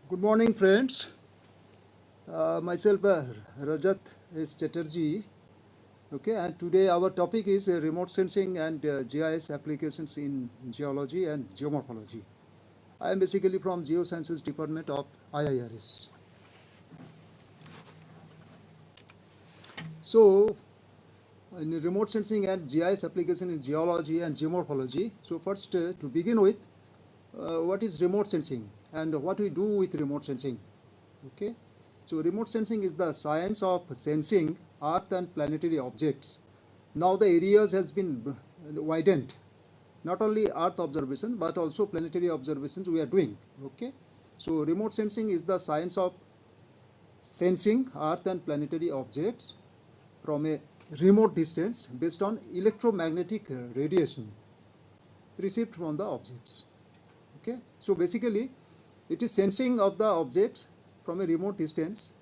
Good morning, friends. Myself, Rajat S. Chatterjee. Okay, and today our topic is remote sensing and GIS applications in geology and geomorphology. I am basically from Geosciences Department of IIRS. So, in remote sensing and GIS application in geology and geomorphology. So, first to begin with, what is remote sensing and what we do with remote sensing? Okay, so remote sensing is the science of sensing earth and planetary objects. Now the areas has been widened, not only earth observation but also planetary observations we are doing. Okay, so remote sensing is the science of sensing earth and planetary objects from a remote distance based on electromagnetic radiation received from the objects. Okay, so basically it is sensing of the objects from a remote distance,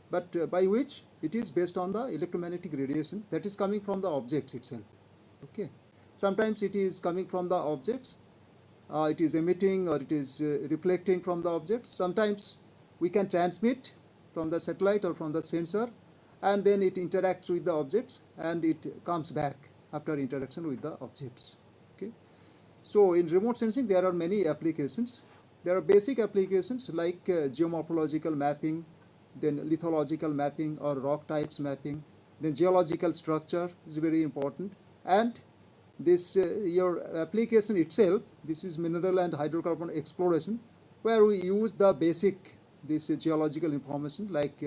but by which it is based on the electromagnetic radiation that is coming from the objects itself. Okay, sometimes it is coming from the objects, it is emitting or it is reflecting from the objects. Sometimes we can transmit from the satellite or from the sensor, and then it interacts with the objects and it comes back after interaction with the objects. Okay, so in remote sensing there are many applications. There are basic applications like geomorphological mapping, then lithological mapping or rock types mapping, then geological structure is very important, and this your application itself, this is mineral and hydrocarbon exploration, where we use the basic this geological information like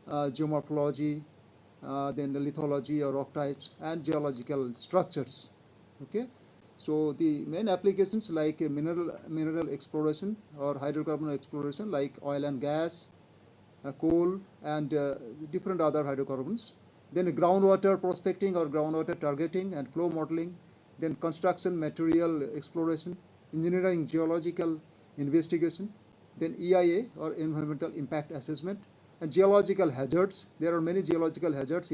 geomorphology, then the lithology or rock types and geological structures. Okay, so the main applications like mineral exploration or hydrocarbon exploration like oil and gas, coal and different other hydrocarbons. Then groundwater prospecting or groundwater targeting and flow modeling. Then construction material exploration, engineering geological investigation. Then EIA or environmental impact assessment, and geological hazards. There are many geological hazards,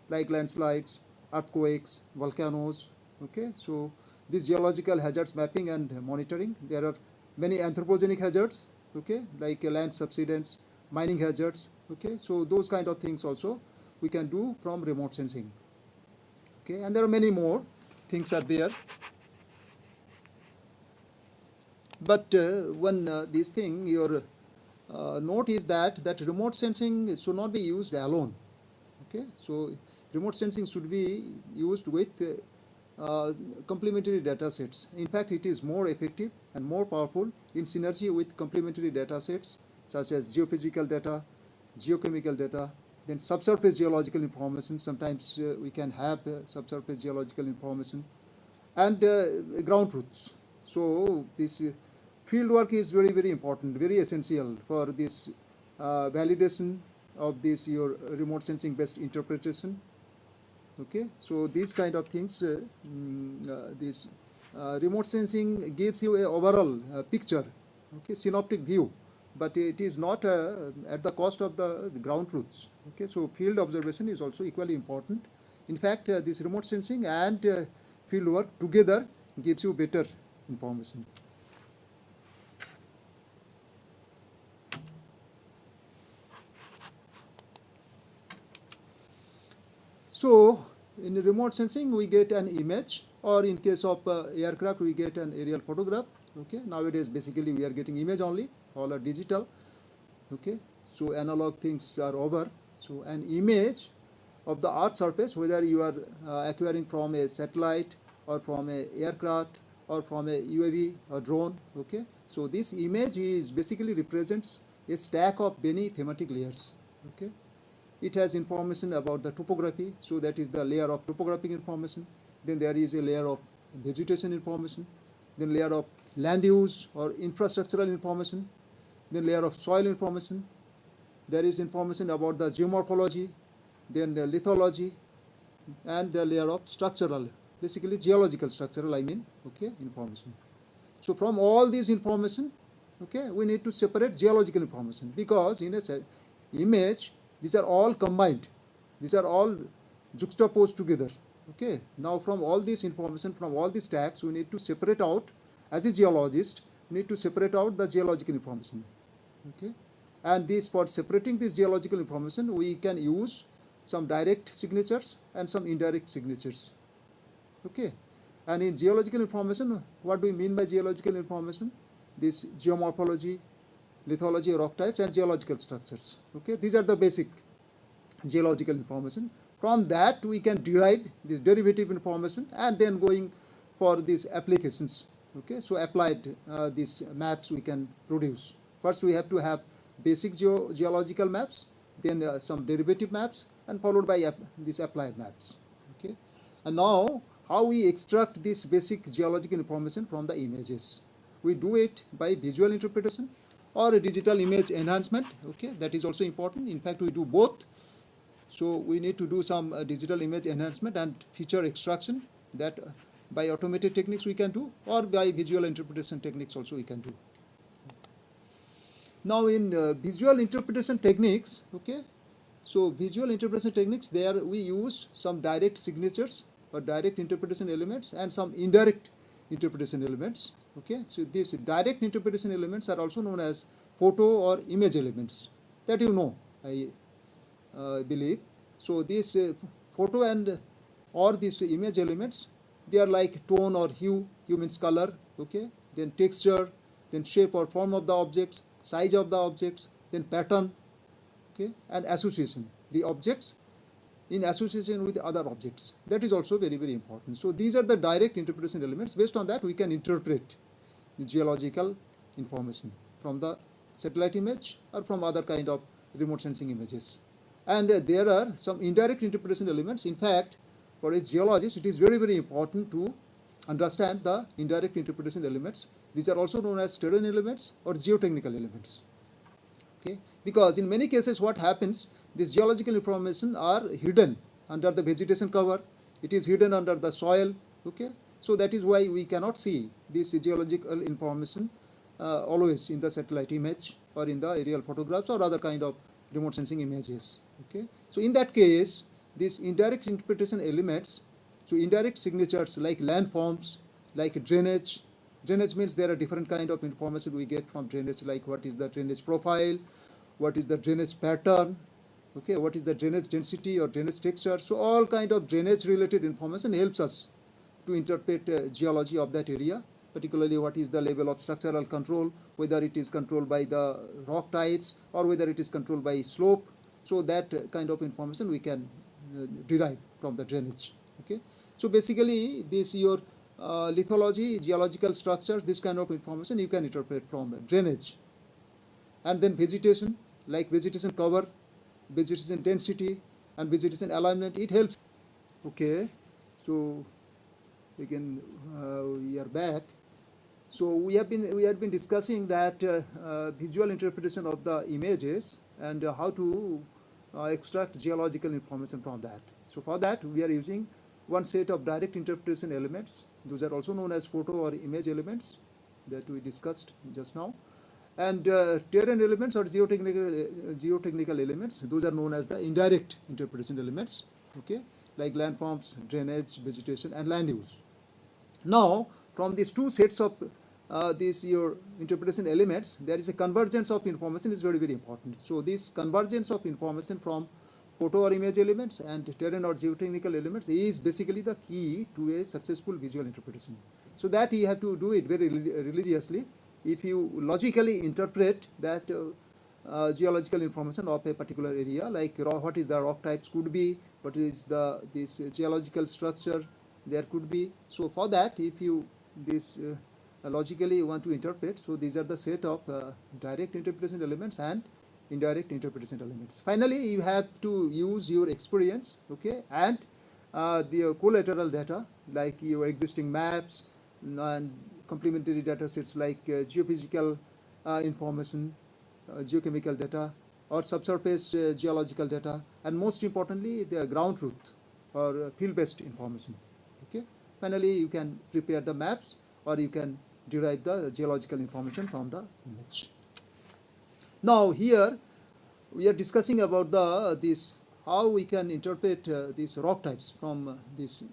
like landslides, earthquakes, volcanoes. Okay, so these geological hazards mapping and monitoring. There are many anthropogenic hazards, okay, like land subsidence, mining hazards. Okay, so those kind of things also we can do from remote sensing. Okay, and there are many more things are there. But one this thing your note is that remote sensing should not be used alone. Okay, so remote sensing should be used with complementary data sets. In fact, it is more effective and more powerful in synergy with complementary data sets such as geophysical data, geochemical data, then subsurface geological information. Sometimes we can have subsurface geological information and ground truths. So this field work is very, very important, very essential for this validation of this your remote sensing based interpretation. Okay, so these kind of things, this remote sensing gives you a overall picture, okay, synoptic view, but it is not at the cost of the ground truths. Okay, so field observation is also equally important. In fact, this remote sensing and field work together gives you better information. So in remote sensing we get an image, or in case of aircraft we get an aerial photograph. Okay, nowadays basically we are getting image only, all are digital. Okay, so analog things are over. So an image of the earth surface, whether you are acquiring from a satellite or from a aircraft or from a UAV or drone. Okay, so this image is basically represents a stack of many thematic layers. Okay, it has information about the topography, so that is the layer of topographic information. Then there is a layer of vegetation information, then layer of land use or infrastructural information, then layer of soil information. There is information about the geomorphology, then the lithology, and the layer of structural, basically geological structural, okay, information. So from all these information, okay, we need to separate geological information, because in a image, these are all combined. These are all juxtaposed together. Okay, now from all this information, from all these tags, we need to separate out, as a geologist, we need to separate out the geological information. Okay, and this, for separating this geological information, we can use some direct signatures and some indirect signatures. Okay, and in geological information, what do we mean by geological information? This geomorphology, lithology, rock types, and geological structures. Okay, these are the basic geological information. From that, we can derive this derivative information, and then going for these applications. Okay, so applied these maps we can produce. First, we have to have basic geological maps, then some derivative maps, and followed by these applied maps. Okay, and now how we extract this basic geological information from the images? We do it by visual interpretation or a digital image enhancement. Okay, that is also important. In fact, we do both. So we need to do some digital image enhancement and feature extraction that by automated techniques we can do, or by visual interpretation techniques also we can do. Now in visual interpretation techniques, okay, so visual interpretation techniques, there we use some direct signatures or direct interpretation elements and some indirect interpretation elements. Okay, so these direct interpretation elements are also known as photo or image elements, that you know, I believe. So these photo and or these image elements, they are like tone or hue means color, okay, then texture, then shape or form of the objects, size of the objects, then pattern, okay, and association, the objects in association with other objects. That is also very, very important. So these are the direct interpretation elements. Based on that, we can interpret the geological information from the satellite image or from other kind of remote sensing images. And there are some indirect interpretation elements. In fact, for a geologist, it is very, very important to understand the indirect interpretation elements. These are also known as terrain elements or geotechnical elements. Okay, because in many cases what happens, this geological information are hidden under the vegetation cover, it is hidden under the soil. Okay, so that is why we cannot see this geological information always in the satellite image or in the aerial photographs or other kind of remote sensing images. Okay, so in that case, these indirect interpretation elements, so indirect signatures like landforms, like drainage. Drainage means there are different kind of information we get from drainage, like what is the drainage profile, what is the drainage pattern, okay, what is the drainage density or drainage texture. So all kind of drainage related information helps us to interpret geology of that area, particularly what is the level of structural control, whether it is controlled by the rock types or whether it is controlled by slope. So that kind of information we can derive from the drainage. Okay, so basically this your lithology, geological structures, this kind of information you can interpret from drainage. And then vegetation, like vegetation cover, vegetation density, and vegetation alignment, it helps. Okay, so again we are back. So we had been discussing that visual interpretation of the images and how to extract geological information from that. So for that we are using one set of direct interpretation elements. Those are also known as photo or image elements that we discussed just now. And terrain elements or geotechnical elements, those are known as the indirect interpretation elements, okay, like landforms, drainage, vegetation, and land use. Now, from these two sets of these your interpretation elements, there is a convergence of information is very, very important. So this convergence of information from photo or image elements and terrain or geotechnical elements is basically the key to a successful visual interpretation. So that you have to do it very religiously. If you logically interpret that geological information of a particular area, like what is the rock types could be, what is this geological structure there could be. So for that, if you logically want to interpret, so these are the set of direct interpretation elements and indirect interpretation elements. Finally, you have to use your experience, okay, and the collateral data like your existing maps and complementary data sets like geophysical information, geochemical data, or subsurface geological data, and most importantly the ground truth or field-based information. Okay. Finally, you can prepare the maps or you can derive the geological information from the image. Now here we are discussing about this how we can interpret these rock types from these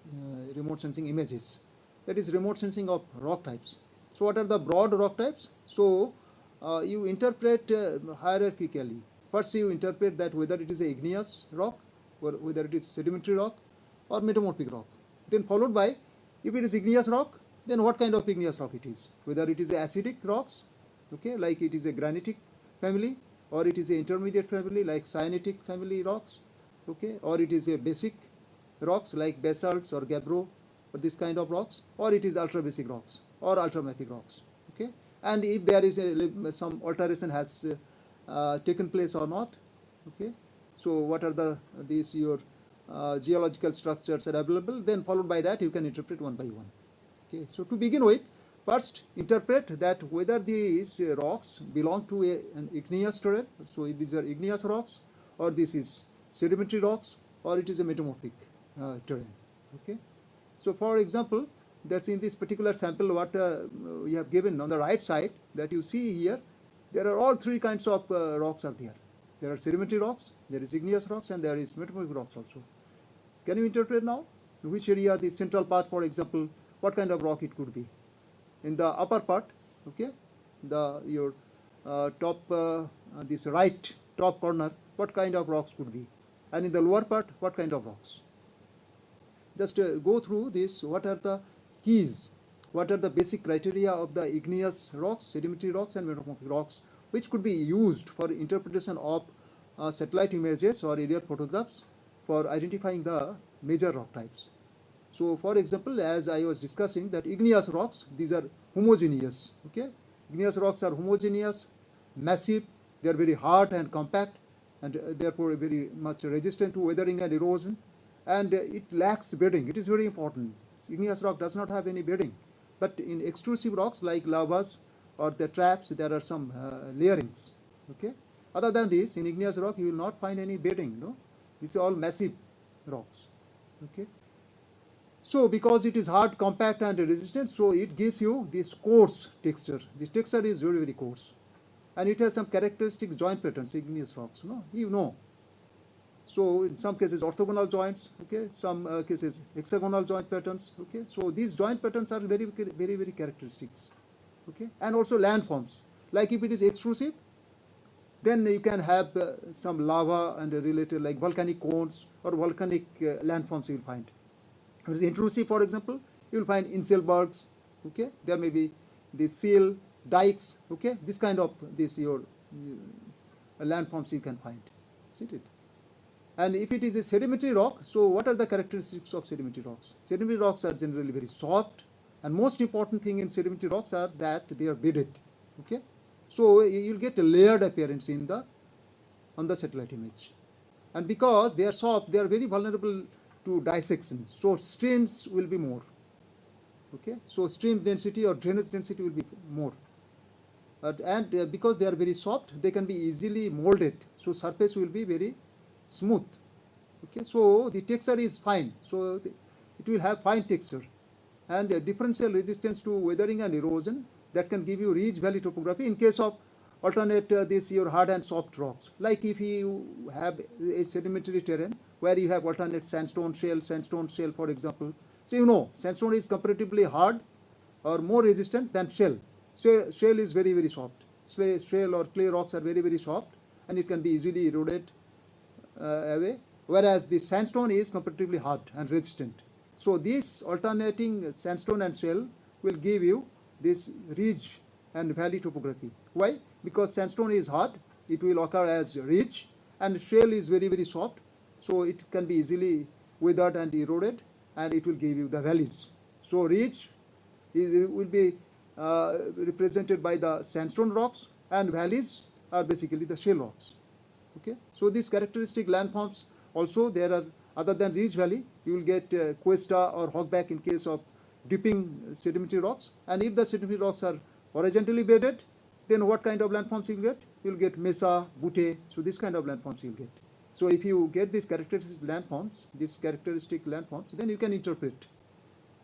remote sensing images. That is remote sensing of rock types. So what are the broad rock types? So you interpret hierarchically. First, you interpret that whether it is a igneous rock, or whether it is sedimentary rock, or metamorphic rock. Then followed by, if it is igneous rock, then what kind of igneous rock it is? Whether it is a acidic rocks, okay, like it is a granitic family, or it is a intermediate family like syenitic family rocks, okay, or it is a basic rocks like basalts or gabbro, or this kind of rocks, or it is ultra basic rocks or ultramafic rocks, okay. And if there is some alteration has taken place or not, okay. So what are these your geological structures are available, then followed by that you can interpret one by one. Okay, so to begin with, first interpret that whether these rocks belong to an igneous terrain, so these are igneous rocks, or this is sedimentary rocks, or it is a metamorphic terrain. Okay, so for example, that's in this particular sample what we have given on the right side that you see here, there are all three kinds of rocks are there. There are sedimentary rocks, there is igneous rocks, and there is metamorphic rocks also. Can you interpret now? In which area, the central part, for example, what kind of rock it could be? In the upper part, okay, your top, this right top corner, what kind of rocks could be? And in the lower part, what kind of rocks? Just go through this, what are the keys, what are the basic criteria of the igneous rocks, sedimentary rocks, and metamorphic rocks, which could be used for interpretation of satellite images or aerial photographs for identifying the major rock types. So for example, as I was discussing, that igneous rocks, these are homogeneous, okay. Igneous rocks are homogeneous, massive, they are very hard and compact, and therefore very much resistant to weathering and erosion, and it lacks bedding. It is very important. Igneous rock does not have any bedding, but in extrusive rocks like lavas or the traps, there are some layerings, okay. Other than this, in igneous rock, you will not find any bedding, no. These are all massive rocks, okay. So because it is hard, compact, and resistant, so it gives you this coarse texture. This texture is very, very coarse, and it has some characteristic joint patterns, igneous rocks, no, you know. So in some cases orthogonal joints, okay, some cases hexagonal joint patterns, okay. So these joint patterns are very, very, very characteristics, okay. And also landforms, like if it is extrusive, then you can have some lava and related like volcanic cones or volcanic landforms you will find. If it is intrusive, for example, you will find inselbergs, okay. There may be the seal, dikes, okay. This kind of your landforms you can find, isn't it? And if it is a sedimentary rock, so what are the characteristics of sedimentary rocks? Sedimentary rocks are generally very soft, and most important thing in sedimentary rocks are that they are bedded, okay. So you will get a layered appearance on the satellite image, and because they are soft, they are very vulnerable to dissection. So streams will be more, okay. So stream density or drainage density will be more, and because they are very soft, they can be easily molded. So surface will be very smooth, okay. So the texture is fine, so it will have fine texture, and differential resistance to weathering and erosion that can give you ridge valley topography in case of alternate your hard and soft rocks. Like if you have a sedimentary terrain where you have alternate sandstone shell, for example. So you know sandstone is comparatively hard or more resistant than shell. So shell is very, very soft. Shell or clay rocks are very, very soft, and it can be easily eroded away, whereas the sandstone is comparatively hard and resistant. So this alternating sandstone and shell will give you this ridge and valley topography. Why? Because sandstone is hard, it will occur as ridge, and shell is very, very soft, so it can be easily weathered and eroded, and it will give you the valleys. So ridge will be represented by the sandstone rocks, and valleys are basically the shell rocks. Okay, so these characteristic landforms also there are. Other than ridge valley, you will get cuesta or hogback in case of dipping sedimentary rocks. And if the sedimentary rocks are horizontally bedded, then what kind of landforms you will get? You will get mesa, butte. So this kind of landforms you will get. So if you get these characteristic landforms, then you can interpret.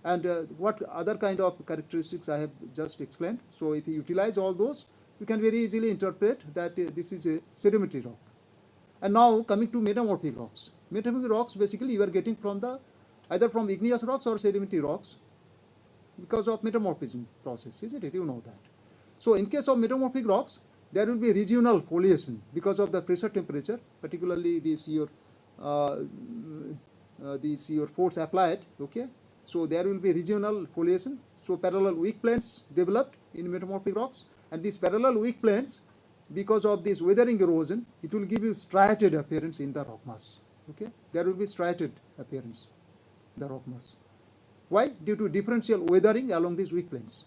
And what other kind of characteristics I have just explained. So if you utilize all those, you can very easily interpret that this is a sedimentary rock. And now coming to metamorphic rocks. Metamorphic rocks basically you are getting from either from igneous rocks or sedimentary rocks because of metamorphism process, isn't it? You know that. So in case of metamorphic rocks, there will be regional foliation because of the pressure temperature, particularly this your force applied. Okay, so there will be regional foliation. So parallel weak planes developed in metamorphic rocks, and these parallel weak planes, because of this weathering erosion, it will give you striated appearance in the rock mass. Okay, there will be striated appearance in the rock mass. Why? Due to differential weathering along these weak planes.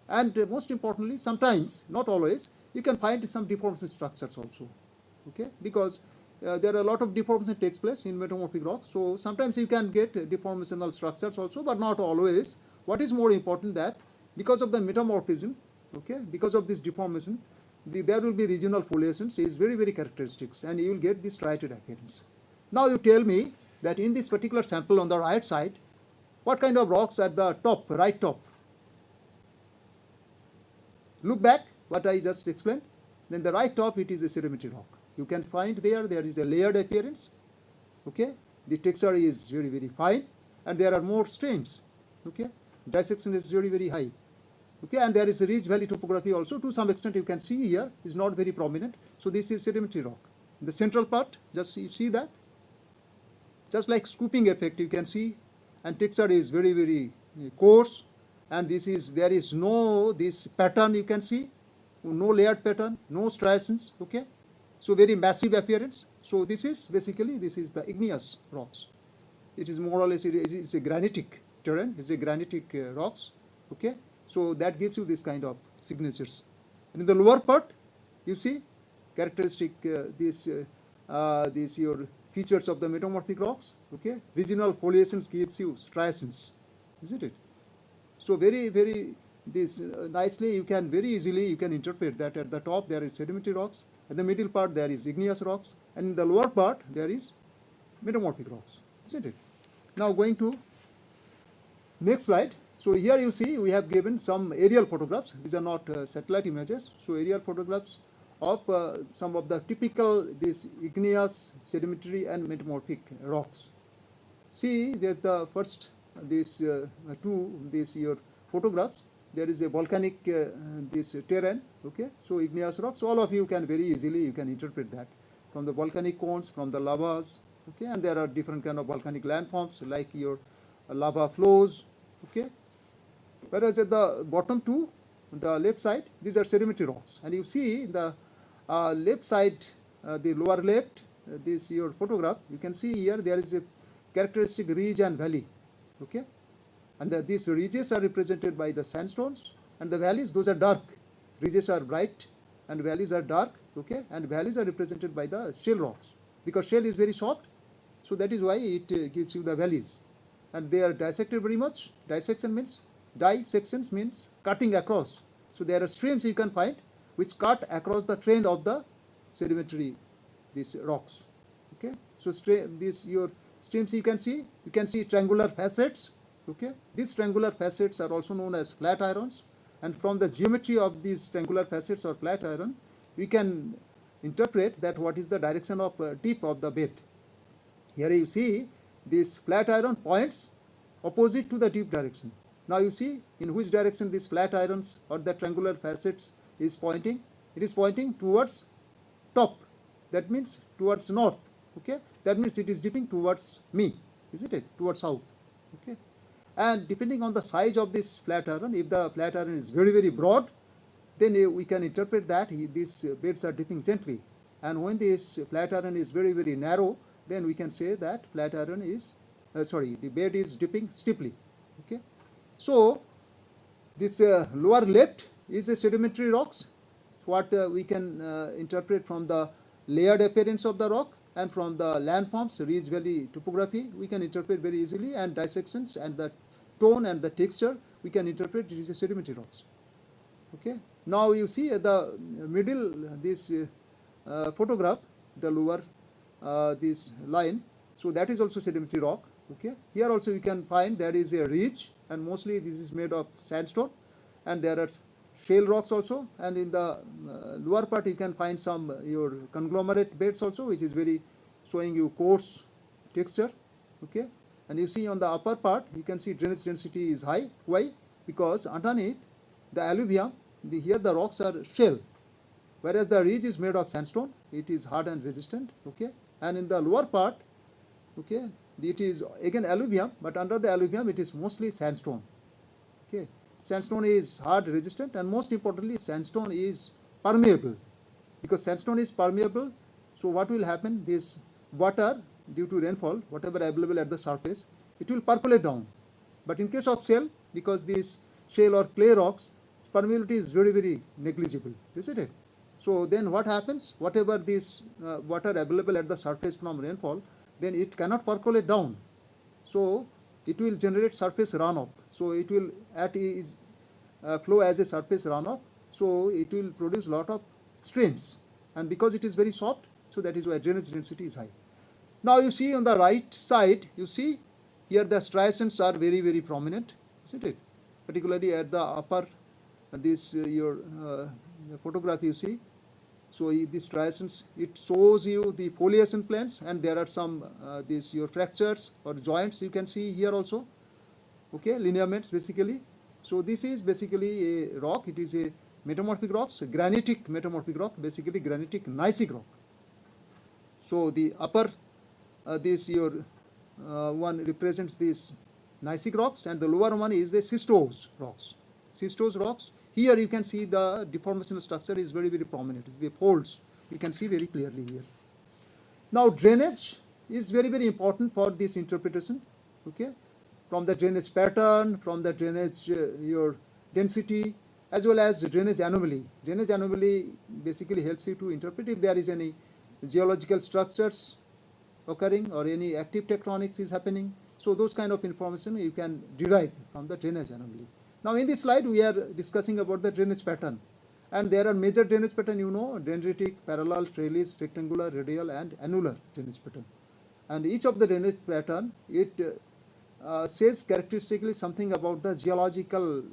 And most importantly, sometimes, not always, you can find some deformation structures also. Okay, because there are a lot of deformation takes place in metamorphic rocks. So sometimes you can get deformational structures also, but not always. What is more important that because of the metamorphism, okay, because of this deformation, there will be regional foliations. It is very, very characteristics, and you will get this striated appearance. Now you tell me that in this particular sample on the right side, what kind of rocks at the top, right top? Look back, what I just explained. Then the right top, it is a sedimentary rock. You can find there is a layered appearance. Okay, the texture is very, very fine, and there are more streams. Okay, dissection is very, very high. Okay, and there is a ridge valley topography also to some extent. You can see here is not very prominent. So this is sedimentary rock. The central part, just you see that, just like scooping effect, you can see, and texture is very, very coarse. And there is no this pattern, you can see, no layered pattern, no striations. Okay, so very massive appearance. So this is basically the igneous rocks. It is more or less it's a granitic terrain. It's a granitic rocks. Okay, so that gives you this kind of signatures. And in the lower part, you see characteristic these your features of the metamorphic rocks. Okay, regional foliations gives you striations, isn't it? So very, very nicely you can very easily you can interpret that at the top there is sedimentary rocks, at the middle part there is igneous rocks, and in the lower part there is metamorphic rocks, isn't it? Now going to next slide. So here you see we have given some aerial photographs. These are not satellite images. So aerial photographs of some of the typical these igneous, sedimentary, and metamorphic rocks. See that the first your photographs, there is a volcanic this terrain. Okay, so igneous rocks, all of you can very easily you can interpret that from the volcanic cones, from the lavas. Okay, and there are different kind of volcanic landforms like your lava flows. Okay, whereas at the bottom two, the left side, these are sedimentary rocks, and you see the left side, the lower left, this your photograph, you can see here there is a characteristic ridge and valley. Okay, and these ridges are represented by the sandstones, and the valleys, those are dark. Ridges are bright and valleys are dark. Okay, and valleys are represented by the shale rocks, because shale is very soft, so that is why it gives you the valleys, and they are dissected very much. Dissections means cutting across. So there are streams you can find which cut across the trend of the sedimentary these rocks. Okay, so your streams you can see triangular facets. Okay, these triangular facets are also known as flat irons, and from the geometry of these triangular facets or flat iron, we can interpret that what is the direction of dip of the bed. Here you see this flat iron points opposite to the deep direction. Now you see in which direction these flat irons or the triangular facets is pointing. It is pointing towards top. That means towards north. Okay, that means it is dipping towards me, isn't it? Towards south. Okay, and depending on the size of this flat iron, if the flat iron is very, very broad, then we can interpret that these beds are dipping gently. And when this flat iron is very, very narrow, then we can say that flat iron is the bed is dipping steeply. Okay, so this lower left is a sedimentary rocks. What we can interpret from the layered appearance of the rock, and from the landforms, ridge valley topography, we can interpret very easily, and dissections and the tone and the texture, we can interpret it is a sedimentary rocks. Okay, now you see at the middle this photograph, the lower this line, so that is also sedimentary rock. Okay, here also you can find there is a ridge, and mostly this is made of sandstone, and there are shale rocks also, and in the lower part you can find some your conglomerate beds also, which is very showing you coarse texture. Okay, and you see on the upper part you can see drainage density is high. Why? Because underneath the alluvium here the rocks are shale, whereas the ridge is made of sandstone. It is hard and resistant. Okay, and in the lower part, okay, it is again alluvium, but under the alluvium it is mostly sandstone. Okay, sandstone is hard, resistant, and most importantly, sandstone is permeable. Because sandstone is permeable, so what will happen? This water, due to rainfall, whatever available at the surface, it will percolate down. But in case of shale, because these shale or clay rocks, permeability is very, very negligible, isn't it? So then what happens? Whatever this water available at the surface from rainfall, then it cannot percolate down. So it will generate surface runoff. So it will flow as a surface runoff. So it will produce lot of streams. And because it is very soft, so that is why drainage density is high. Now you see on the right side, you see here the striations are very, very prominent, isn't it? Particularly at the upper, this your photograph you see. So these striations, it shows you the foliation planes, and there are some these your fractures or joints you can see here also. Okay, lineaments basically. So this is basically a rock. It is a metamorphic rock, so granitic metamorphic rock, basically granitic gneissic rock. So the upper this your one represents these gneissic rocks, and the lower one is the schistose rocks. Schistose rocks. Here you can see the deformational structure is very, very prominent. It's the folds. You can see very clearly here. Now drainage is very, very important for this interpretation. Okay, from the drainage pattern, from the drainage your density, as well as drainage anomaly. Drainage anomaly basically helps you to interpret if there is any geological structures occurring or any active tectonics is happening. So those kind of information you can derive from the drainage anomaly. Now in this slide we are discussing about the drainage pattern, and there are major drainage pattern, you know, dendritic, parallel, trellis, rectangular, radial, and annular drainage pattern. And each of the drainage pattern, it says characteristically something about the geological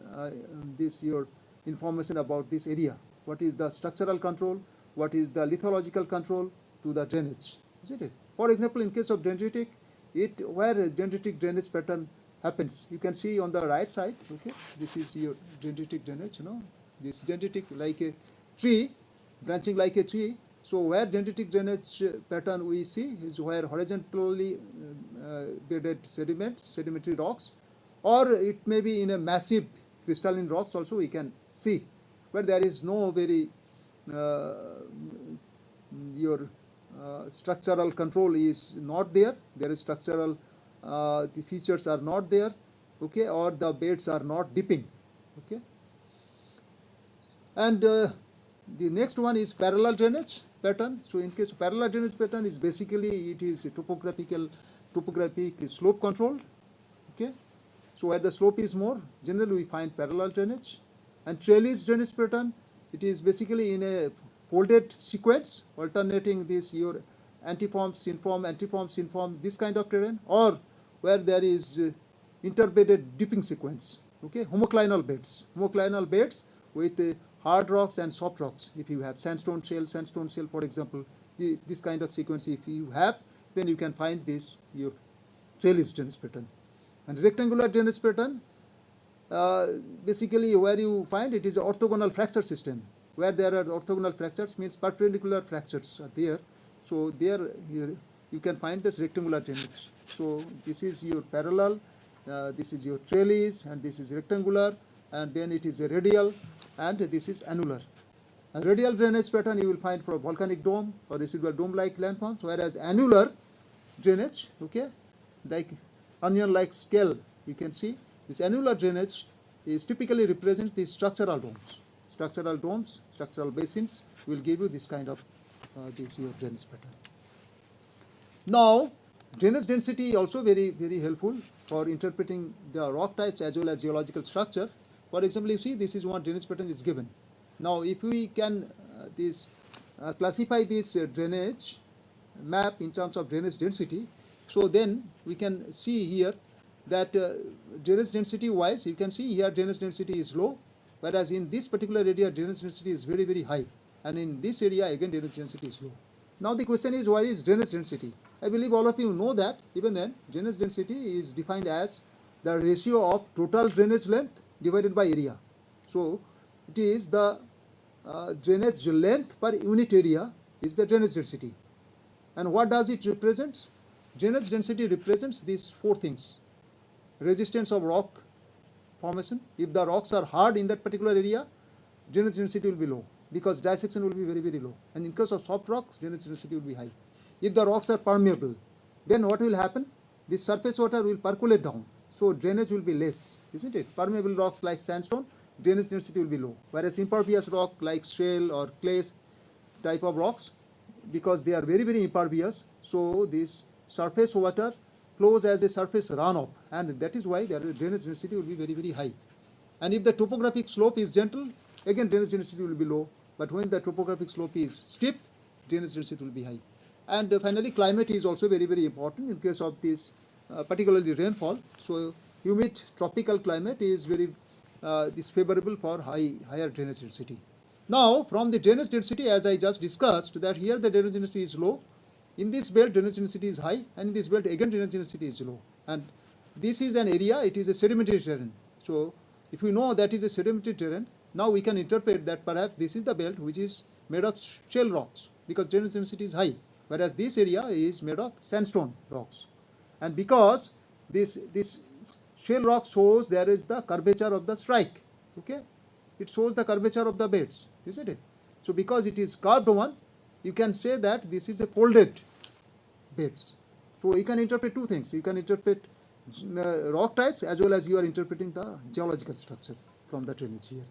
this your information about this area. What is the structural control? What is the lithological control to the drainage? Isn't it? For example, in case of dendritic, where dendritic drainage pattern happens, you can see on the right side. Okay, this is your dendritic drainage. You know, this dendritic like a tree, branching like a tree. So where dendritic drainage pattern we see is where horizontally bedded sediments, sedimentary rocks, or it may be in a massive crystalline rocks also we can see, where there is no very your structural control is not there. There is structural the features are not there. Okay, or the beds are not dipping. Okay, and the next one is parallel drainage pattern. So in case of parallel drainage pattern is basically it is a topographic slope controlled. Okay, so where the slope is more, generally we find parallel drainage. And trellis drainage pattern, it is basically in a folded sequence, alternating this your antiform, synform, antiform, synform, this kind of terrain, or where there is interbedded dipping sequence. Okay, homoclinal beds with hard rocks and soft rocks. If you have sandstone shale, for example, this kind of sequence if you have, then you can find this your trellis drainage pattern. And rectangular drainage pattern, basically where you find it is an orthogonal fracture system. Where there are orthogonal fractures means perpendicular fractures are there. So there you can find this rectangular drainage. So this is your parallel, this is your trellis, and this is rectangular, and then it is a radial, and this is annular. A radial drainage pattern you will find for a volcanic dome or residual dome-like landforms, whereas annular drainage, okay, like onion-like scale, you can see this annular drainage is typically represents the structural domes. Structural basins will give you this kind of this your drainage pattern. Now, drainage density also very, very helpful for interpreting the rock types as well as geological structure. For example, you see this is one drainage pattern is given. Now, if we can classify this drainage map in terms of drainage density, so then we can see here that drainage density wise, you can see here drainage density is low, whereas in this particular area drainage density is very, very high, and in this area again drainage density is low. Now the question is, what is drainage density? I believe all of you know that. Even then, drainage density is defined as the ratio of total drainage length divided by area. So it is the drainage length per unit area is the drainage density. And what does it represent? Drainage density represents these four things. Resistance of rock formation. If the rocks are hard in that particular area, drainage density will be low because dissection will be very, very low. And in case of soft rocks, drainage density will be high. If the rocks are permeable, then what will happen? The surface water will percolate down. So drainage will be less, isn't it? Permeable rocks like sandstone, drainage density will be low. Whereas impervious rock like shale or clay type of rocks, because they are very, very impervious, so this surface water flows as a surface runoff, and that is why their drainage density will be very, very high. And if the topographic slope is gentle, again drainage density will be low. But when the topographic slope is steep, drainage density will be high. And finally, climate is also very, very important in case of this, particularly rainfall. So humid tropical climate is very is favorable for higher drainage density. Now, from the drainage density, as I just discussed, that here the drainage density is low. In this belt, drainage density is high, and in this belt, again, drainage density is low. And this is an area, it is a sedimentary terrain. So, if we know that is a sedimentary terrain, now we can interpret that perhaps this is the belt which is made of shale rocks, because drainage density is high, whereas this area is made of sandstone rocks. And because this shale rock shows there is the curvature of the strike, okay? It shows the curvature of the beds, isn't it? So because it is curved one, you can say that this is a folded beds. So you can interpret two things. You can interpret rock types as well as you are interpreting the geological structure from the drainage here.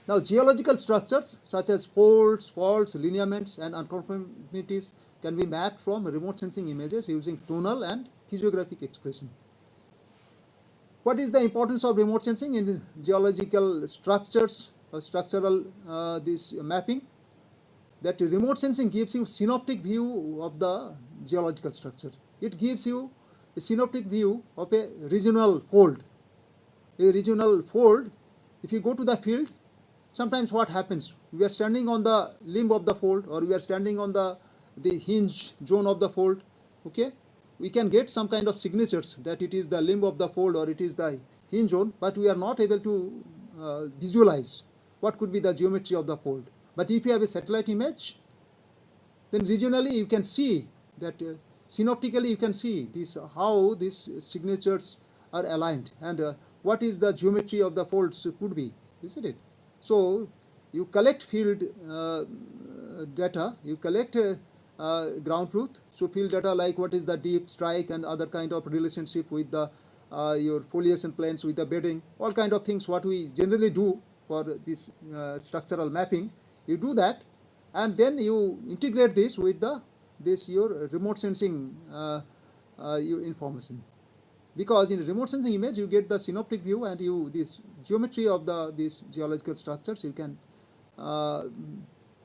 Now geological structures such as folds, faults, lineaments and unconformities can be mapped from remote sensing images using tonal and physiographic expression. What is the importance of remote sensing in geological structures or structural this mapping? That remote sensing gives you synoptic view of the geological structure. It gives you a synoptic view of a regional fold. A regional fold, if you go to the field, sometimes what happens? We are standing on the limb of the fold, or we are standing on the hinge zone of the fold, okay? We can get some kind of signatures that it is the limb of the fold or it is the hinge zone, but we are not able to visualize what could be the geometry of the fold. But if you have a satellite image, then regionally you can see that synoptically you can see this, how these signatures are aligned and what is the geometry of the folds could be, isn't it? So you collect field data, you collect ground truth. So field data like what is the deep strike and other kind of relationship with the your foliation planes, with the bedding, all kind of things what we generally do for this structural mapping. You do that and then you integrate this with the your remote sensing information. Because in remote sensing image you get the synoptic view and you this geometry of these geological structures you can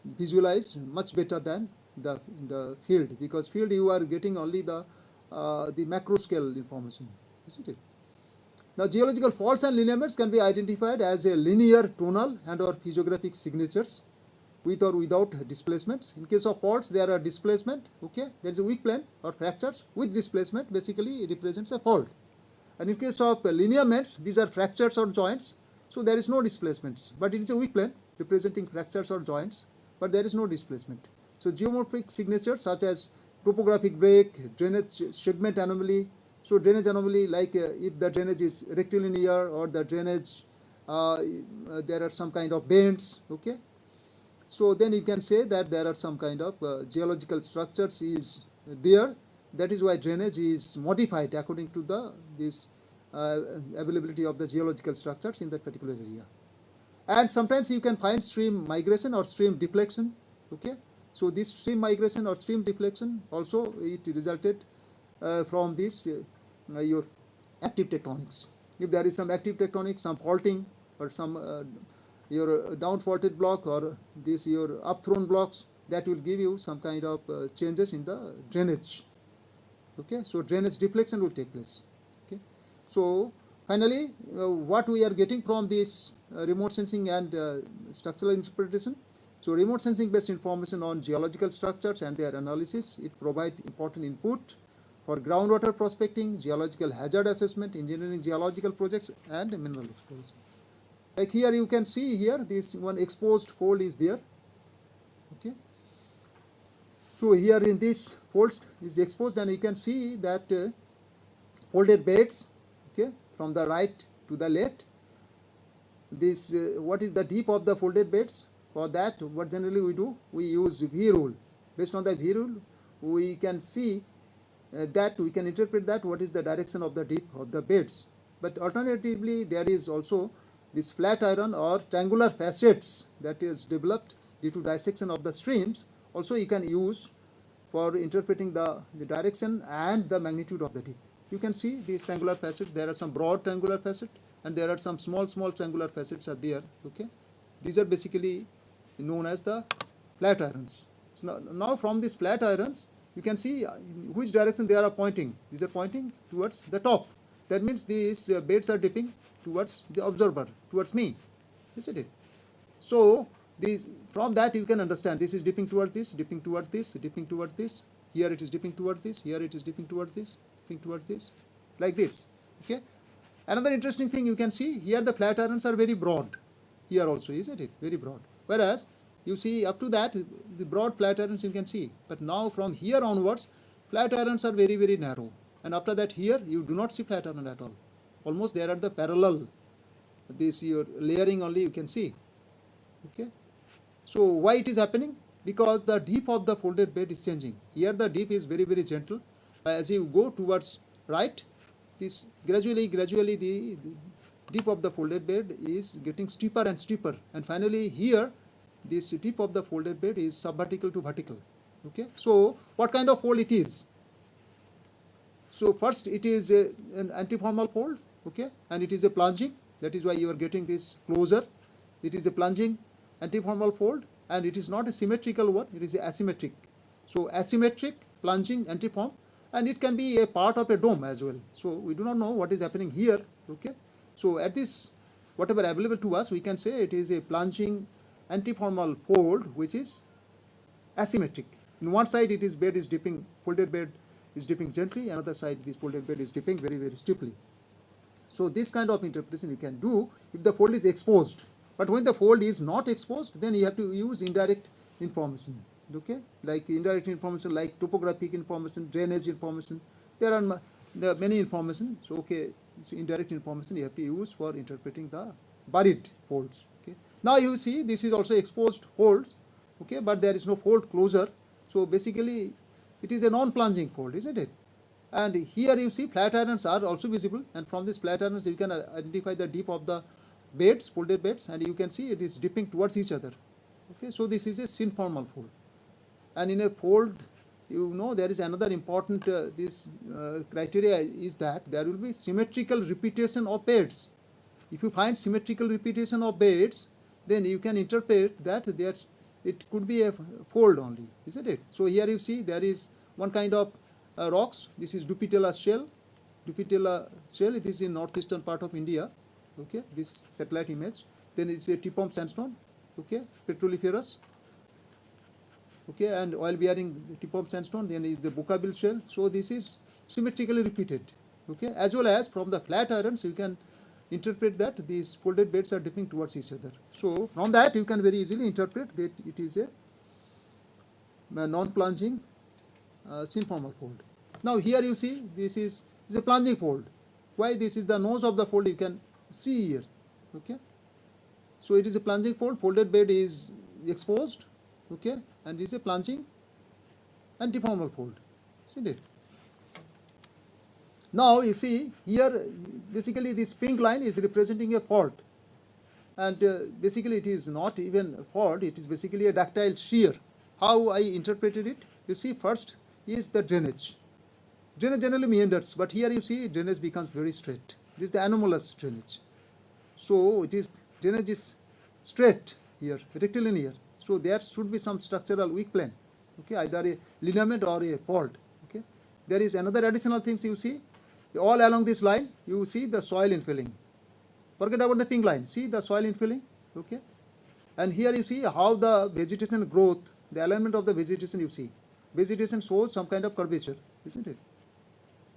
visualize much better than the field, because field you are getting only the macro scale information, isn't it? Now geological faults and lineaments can be identified as a linear tonal and or physiographic signatures with or without displacements. In case of faults there are displacement, okay, there is a weak plane or fractures with displacement, basically it represents a fault. And in case of lineaments, these are fractures or joints, so there is no displacements, but it is a weak plane representing fractures or joints, but there is no displacement. So geomorphic signatures such as topographic break, drainage segment anomaly. So drainage anomaly like if the drainage is rectilinear or the drainage there are some kind of bends, okay. So then you can say that there are some kind of geological structures is there. That is why drainage is modified according to this availability of the geological structures in that particular area. And sometimes you can find stream migration or stream deflection, okay. So this stream migration or stream deflection also it resulted from this your active tectonics. If there is some active tectonics, some faulting or some your down faulted block or this your upthrown blocks, that will give you some kind of changes in the drainage, okay. So drainage deflection will take place, okay. So finally what we are getting from this remote sensing and structural interpretation. So remote sensing based information on geological structures and their analysis, it provides important input for groundwater prospecting, geological hazard assessment, engineering geological projects and mineral exploration. Like here you can see here this one exposed fold is there. Okay. So here in this folds is exposed, and you can see that folded beds, okay, from the right to the left. This what is the dip of the folded beds? For that, what generally we do, we use V rule. Based on the V rule, we can see that we can interpret that what is the direction of the dip of the beds. But alternatively, there is also this flat iron or triangular facets that is developed due to dissection of the streams. Also, you can use for interpreting the direction and the magnitude of the dip. You can see these triangular facets. There are some broad triangular facets, and there are some small triangular facets are there. Okay, these are basically known as the flat irons. So now from these flat irons, you can see in which direction they are pointing. These are pointing towards the top. That means these beds are dipping towards the observer, towards me, isn't it? So these, from that you can understand this is dipping towards this, dipping towards this, dipping towards this. Here it is dipping towards this. Here it is dipping towards this, dipping towards this, like this. Okay. Another interesting thing you can see here, the flat irons are very broad. Here also, isn't it? Very broad. Whereas you see up to that the broad flat irons you can see, but now from here onwards flat irons are very narrow, and after that here you do not see flat iron at all. Almost they are at the parallel. This your layering only you can see. Okay. So why it is happening? Because the dip of the folded bed is changing. Here the dip is very gentle. As you go towards right, this gradually the dip of the folded bed is getting steeper and steeper, and finally here this tip of the folded bed is subvertical to vertical. Okay. So what kind of fold it is? So first it is an antiformal fold. Okay, and it is a plunging. That is why you are getting this closer. It is a plunging antiformal fold, and it is not a symmetrical one. It is asymmetric. So asymmetric, plunging, antiform, and it can be a part of a dome as well. So we do not know what is happening here. Okay. So at this, whatever available to us, we can say it is a plunging antiformal fold which is asymmetric. In one side it is bed is dipping, folded bed is dipping gently, another side this folded bed is dipping very steeply. So this kind of interpretation you can do if the fold is exposed. But when the fold is not exposed, then you have to use indirect information. Okay, like indirect information, like topographic information, drainage information. There are many information. So okay, so indirect information you have to use for interpreting the buried folds. Okay. Now you see this is also exposed folds. Okay, but there is no fold closure. So basically, it is a non-plunging fold, isn't it? And here you see flat irons are also visible, and from these flat irons you can identify the dip of the beds, folded beds, and you can see it is dipping towards each other. Okay, so this is a synformal fold. And in a fold, you know, there is another important criteria is that there will be symmetrical repetition of beds. If you find symmetrical repetition of beds, then you can interpret that it could be a fold only, isn't it? So here you see there is one kind of rocks. This is Dupitella shell. Dupitella shell, it is in northeastern part of India. Okay, this satellite image. Then it's a Tipom sandstone. Okay, petroliferous. Okay, and oil bearing Tipom sandstone. Then is the Bougainville shell. So this is symmetrically repeated. Okay, as well as from the flat irons you can interpret that these folded beds are dipping towards each other. So from that you can very easily interpret that it is a non-plunging synformal fold. Now here you see this is a plunging fold. Why? This is the nose of the fold you can see here. Okay, so it is a plunging fold. Folded bed is exposed. Okay, and it is a plunging antiformal fold, isn't it? Now you see here basically this pink line is representing a fault, and basically it is not even a fault, it is basically a ductile shear. How I interpreted it? You see, first is the drainage. Drainage generally meanders, but here you see drainage becomes very straight. This is the anomalous drainage. So it is drainage is straight here, rectilinear. So there should be some structural weak plane. Okay, either a lineament or a fault. Okay, there is another additional things you see. All along this line, you see the soil infilling. Forget about the pink line. See the soil infilling. Okay, and here you see how the vegetation growth, the alignment of the vegetation. You see, vegetation shows some kind of curvature, isn't it?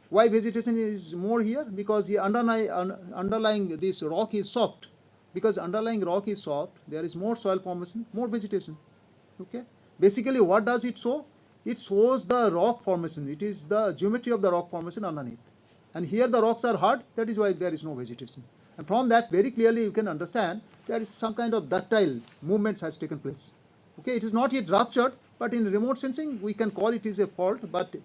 Why vegetation is more here? Because the underlying this rock is soft. Because underlying rock is soft, there is more soil formation, more vegetation. Okay. Basically, what does it show? It shows the rock formation. It is the geometry of the rock formation underneath. And here the rocks are hard, that is why there is no vegetation. And from that, very clearly you can understand there is some kind of ductile movements has taken place. Okay, it is not yet ruptured, but in remote sensing we can call it is a fault, but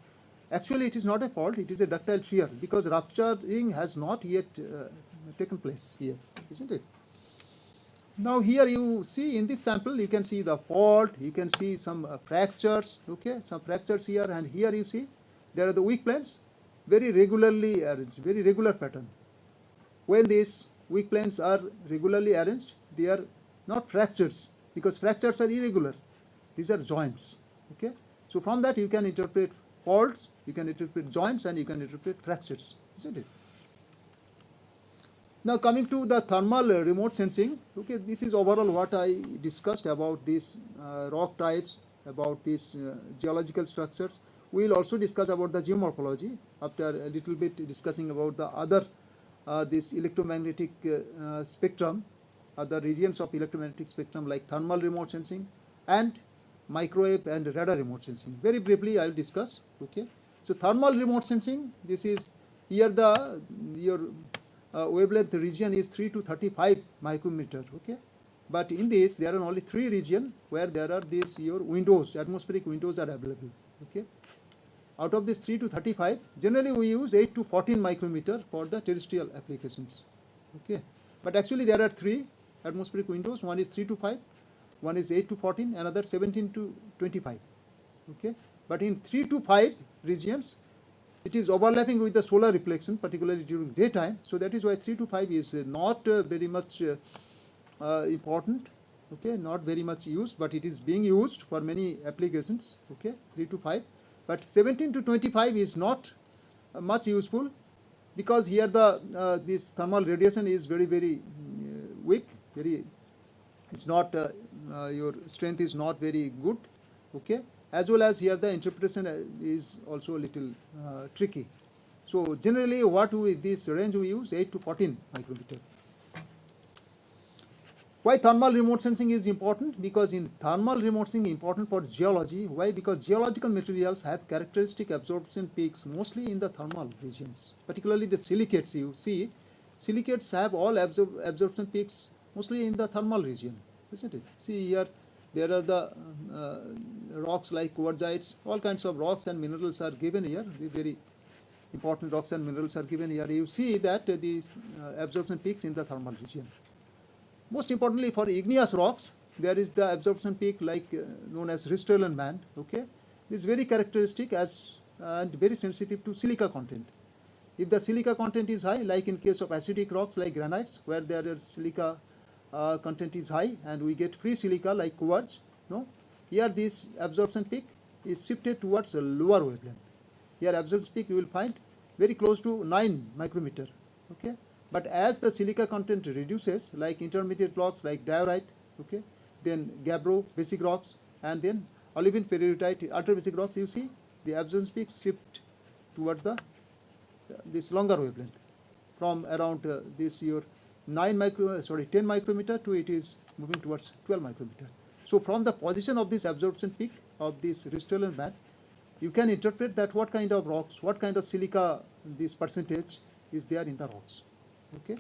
actually it is not a fault, it is a ductile shear, because rupturing has not yet taken place here, isn't it? Now here you see in this sample, you can see the fault, you can see some fractures, okay, some fractures here, and here you see there are the weak planes, very regularly arranged, very regular pattern. When these weak planes are regularly arranged, they are not fractures, because fractures are irregular. These are joints, okay. So from that you can interpret faults, you can interpret joints, and you can interpret fractures, isn't it? Now coming to the thermal remote sensing, okay, this is overall what I discussed about these rock types, about these geological structures. We will also discuss about the geomorphology after a little bit discussing about the other this electromagnetic spectrum, other regions of electromagnetic spectrum like thermal remote sensing and microwave and radar remote sensing. Very briefly I will discuss, okay. So thermal remote sensing, this is here your wavelength region is 3 to 35 micrometer, okay. But in this there are only 3 regions where there are these your windows, atmospheric windows are available, okay. Out of this 3 to 35, generally we use 8 to 14 micrometer for the terrestrial applications, okay. But actually there are 3 atmospheric windows, one is 3 to 5, one is 8 to 14, another 17 to 25, okay. But in 3 to 5 regions, it is overlapping with the solar reflection, particularly during daytime. So that is why 3 to 5 is not very much important, okay, not very much used, but it is being used for many applications, okay, 3 to 5. But 17 to 25 is not much useful, because here the this thermal radiation is very weak, it's not your strength is not very good, okay. As well as here the interpretation is also a little tricky. So generally what this range we use 8 to 14 micrometer. Why thermal remote sensing is important? Because in thermal remote sensing important for geology. Why? Because geological materials have characteristic absorption peaks mostly in the thermal regions, particularly the silicates. You see, silicates have all absorption peaks mostly in the thermal region, isn't it? See here, there are the rocks like quartzites, all kinds of rocks and minerals are given here. The very important rocks and minerals are given here. You see that these absorption peaks in the thermal region. Most importantly, for igneous rocks, there is the absorption peak like known as Ristretland band. Okay, this is very characteristic as and very sensitive to silica content. If the silica content is high, like in case of acidic rocks like granites, where there is silica content is high and we get free silica like quartz, no, here this absorption peak is shifted towards a lower wavelength. Here absorption peak you will find very close to 9 micrometer. Okay. But as the silica content reduces, like intermediate rocks like diorite, okay, then gabbro, basic rocks, and then olivine periodite, ultra basic rocks, you see the absorption peak shift towards the this longer wavelength from around this your 10 micrometer to it is moving towards 12 micrometer. So from the position of this absorption peak of this Ristretland band, you can interpret that what kind of rocks, what kind of silica this percentage is there in the rocks. Okay,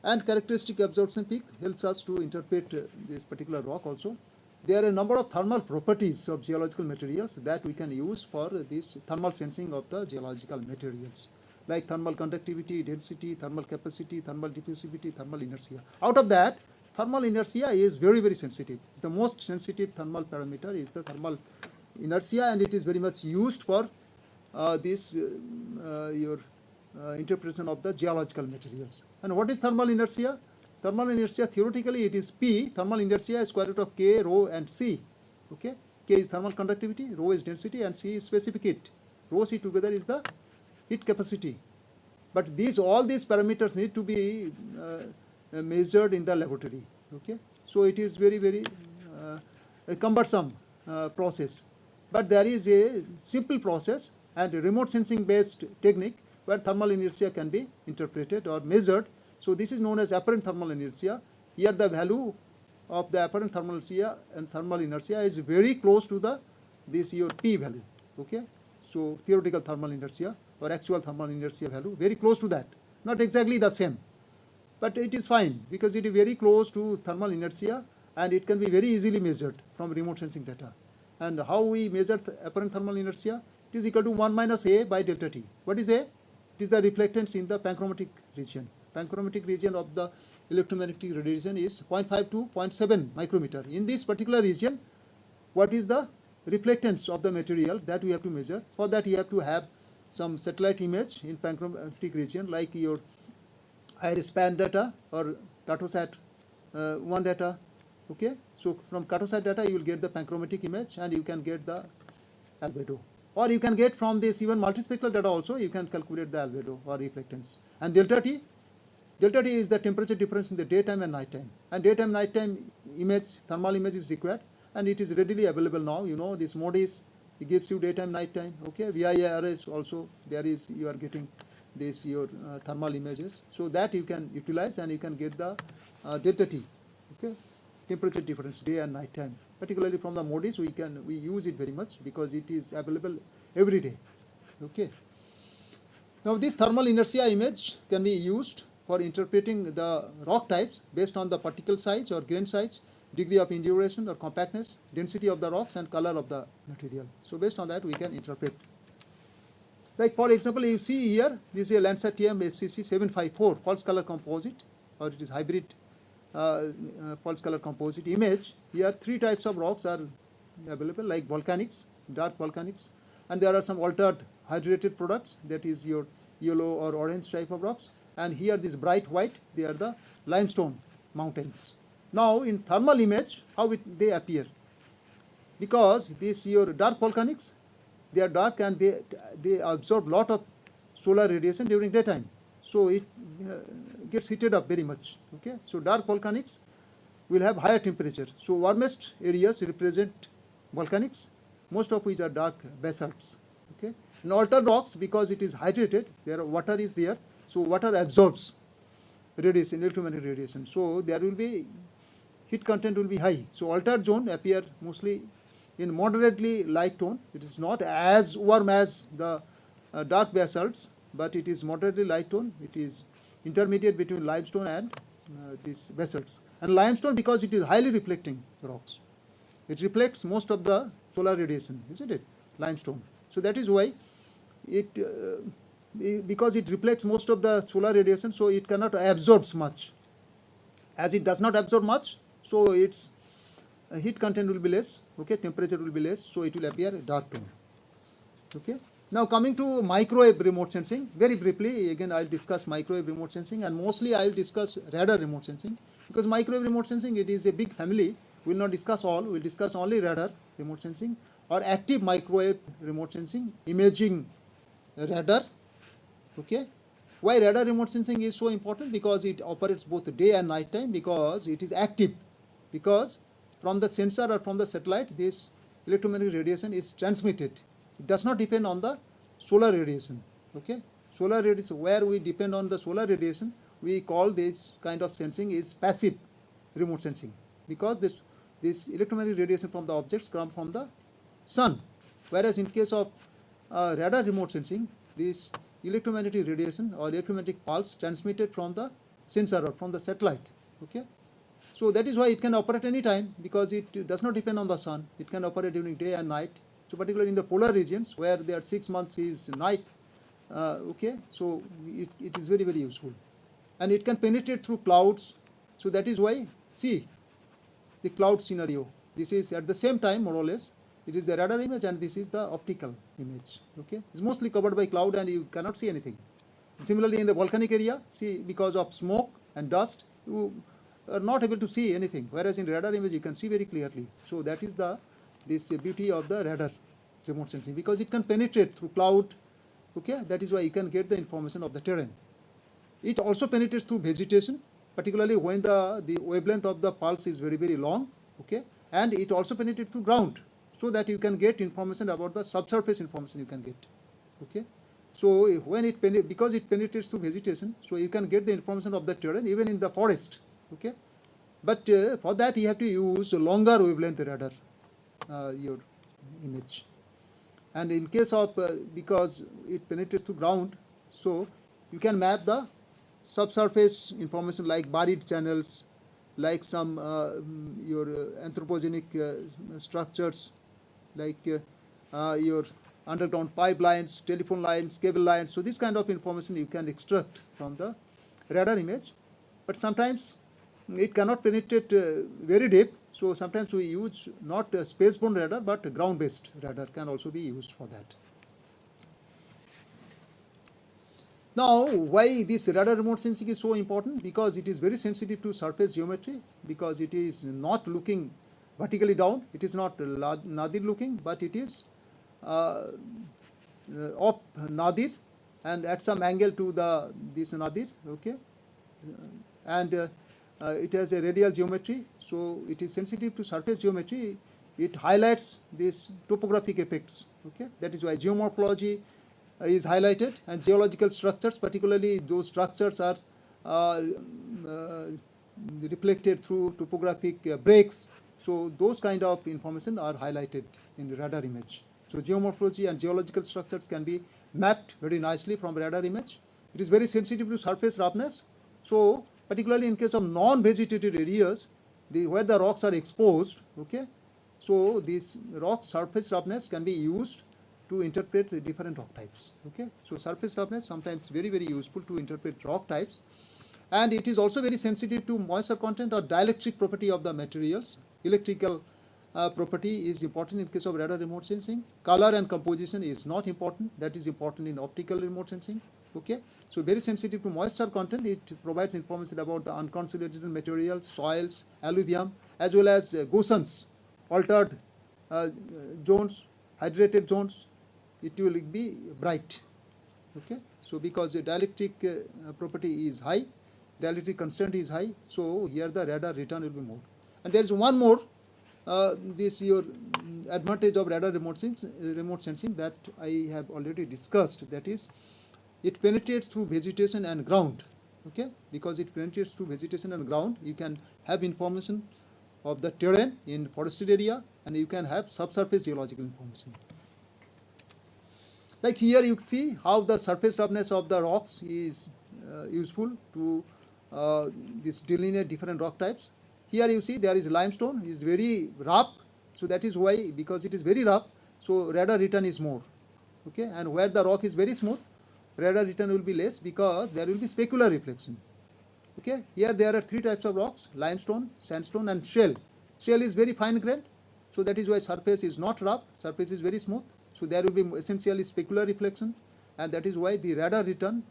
and characteristic absorption peak helps us to interpret this particular rock also. There are a number of thermal properties of geological materials that we can use for this thermal sensing of the geological materials, like thermal conductivity, density, thermal capacity, thermal diffusivity, thermal inertia. Out of that, thermal inertia is very sensitive. It's the most sensitive thermal parameter is the thermal inertia, and it is very much used for this your interpretation of the geological materials. And what is thermal inertia? Thermal inertia, theoretically it is P, thermal inertia is square root of K, rho and C. Okay, K is thermal conductivity, rho is density, and C is specific heat. Rho C together is the heat capacity. But all these parameters need to be measured in the laboratory. Okay, so it is very a cumbersome process. But there is a simple process and a remote sensing based technique where thermal inertia can be interpreted or measured. So this is known as apparent thermal inertia. Here the value of the apparent thermal inertia and thermal inertia is very close to the this your P value. Okay, so theoretical thermal inertia or actual thermal inertia value, very close to that, not exactly the same, but it is fine because it is very close to thermal inertia and it can be very easily measured from remote sensing data. And how we measure apparent thermal inertia? It is equal to 1 minus A by delta T. What is A? It is the reflectance in the panchromatic region. Panchromatic region of the electromagnetic radiation is 0.5 to 0.7 micrometer. In this particular region, what is the reflectance of the material that we have to measure? For that, you have to have some satellite image in panchromatic region, like your IRIS-SPAN data or Cartosat 1 data. Okay, so from Cartosat data, you will get the panchromatic image and you can get the albedo. Or you can get from this even multispectral data also, you can calculate the albedo or reflectance. And delta T is the temperature difference in the daytime and nighttime. And daytime, nighttime image, thermal image is required, and it is readily available now. You know, this MODIS, it gives you daytime, nighttime. Okay, VIRS also, there is, you are getting this, your thermal images. So that you can utilize and you can get the delta T, okay, temperature difference, day and nighttime. Particularly from the MODIS, we use it very much because it is available every day. Okay. Now this thermal inertia image can be used for interpreting the rock types based on the particle size or grain size, degree of induration or compactness, density of the rocks, and color of the material. So based on that, we can interpret. Like for example, you see here, this is a Landsat TM FCC 754 false color composite, or it is hybrid false color composite image. Here 3 types of rocks are available, like volcanics, dark volcanics, and there are some altered hydrated products, that is your yellow or orange type of rocks, and here this bright white, they are the limestone mountains. Now in thermal image, how they appear? Because this your dark volcanics, they are dark and they absorb lot of solar radiation during daytime, so it gets heated up very much. Okay, so dark volcanics will have higher temperature. So warmest areas represent volcanics, most of which are dark basalts. Okay, and altered rocks, because it is hydrated, there water is there, so water absorbs radiation, electromagnetic radiation, so there will be heat content will be high. So altered zone appear mostly in moderately light tone. It is not as warm as the dark basalts, but it is moderately light tone. It is intermediate between limestone and these basalts. And limestone, because it is highly reflecting rocks, it reflects most of the solar radiation, isn't it? Limestone. So that is why it because it reflects most of the solar radiation, so it cannot absorb much. As it does not absorb much, so its heat content will be less. Okay, temperature will be less, so it will appear dark tone. Okay. Now coming to microwave remote sensing, very briefly, again I will discuss microwave remote sensing, and mostly I will discuss radar remote sensing, because microwave remote sensing, it is a big family. We will not discuss all, we will discuss only radar remote sensing or active microwave remote sensing, imaging radar. Okay. Why radar remote sensing is so important? Because it operates both day and night time, because it is active, because from the sensor or from the satellite, this electromagnetic radiation is transmitted. It does not depend on the solar radiation. Okay, solar radiation, where we depend on the solar radiation, we call this kind of sensing is passive remote sensing, because this electromagnetic radiation from the objects come from the sun. Whereas in case of radar remote sensing, this electromagnetic radiation or electromagnetic pulse transmitted from the sensor or from the satellite. Okay, so that is why it can operate any time, because it does not depend on the sun. It can operate during day and night. So particularly in the polar regions where there are 6 months is night, okay, so it is very, very useful. And it can penetrate through clouds. So that is why, see, the cloud scenario. This is at the same time, more or less, it is the radar image and this is the optical image. Okay, it's mostly covered by cloud and you cannot see anything. Similarly, in the volcanic area, see, because of smoke and dust, you are not able to see anything. Whereas in radar image, you can see very clearly. So that is this beauty of the radar remote sensing, because it can penetrate through cloud. Okay, that is why you can get the information of the terrain. It also penetrates through vegetation, particularly when the wavelength of the pulse is very, very long. Okay, and it also penetrates through ground, so that you can get information about the subsurface information you can get. Okay, So when because it penetrates through vegetation, so you can get the information of the terrain even in the forest. Okay, but for that you have to use a longer wavelength radar, your image. And in case of because it penetrates to ground, so you can map the subsurface information like buried channels, like some your anthropogenic structures, like your underground pipelines, telephone lines, cable lines. So this kind of information you can extract from the radar image. But sometimes it cannot penetrate very deep. So sometimes we use not spaceborne radar, but ground-based radar can also be used for that. Now, why this radar remote sensing is so important? Because it is very sensitive to surface geometry, because it is not looking vertically down, it is not nadir looking, but it is up nadir and at some angle to this nadir, okay, and it has a radial geometry, so it is sensitive to surface geometry. It highlights these topographic effects, okay. That is why geomorphology is highlighted, and geological structures, particularly those structures are reflected through topographic breaks. So those kind of information are highlighted in the radar image. So geomorphology and geological structures can be mapped very nicely from radar image. It is very sensitive to surface roughness. So particularly in case of non-vegetated areas, where the rocks are exposed, okay, so this rock surface roughness can be used to interpret the different rock types, okay. So surface roughness sometimes very, very useful to interpret rock types, and it is also very sensitive to moisture content or dielectric property of the materials. Electrical property is important in case of radar remote sensing. Color and composition is not important. That is important in optical remote sensing, okay. So very sensitive to moisture content. It provides information about the unconsolidated materials, soils, alluvium, as well as gosans, altered zones, hydrated zones. It will be bright, okay. So because the dielectric property is high, dielectric constant is high, so here the radar return will be more. And there is one more, this your advantage of radar remote sensing that I have already discussed, that is it penetrates through vegetation and ground, okay. Because it penetrates through vegetation and ground, you can have information of the terrain in forested area, and you can have subsurface geological information. Like here you see how the surface roughness of the rocks is useful to this delineate different rock types. Here you see there is limestone, is very rough, so that is why, because it is very rough, so radar return is more, okay. And where the rock is very smooth, radar return will be less, because there will be specular reflection, okay. Here there are three types of rocks: limestone, sandstone, and shale. Shale is very fine grained, so that is why surface is not rough, surface is very smooth. So there will be essentially specular reflection, and that is why the radar return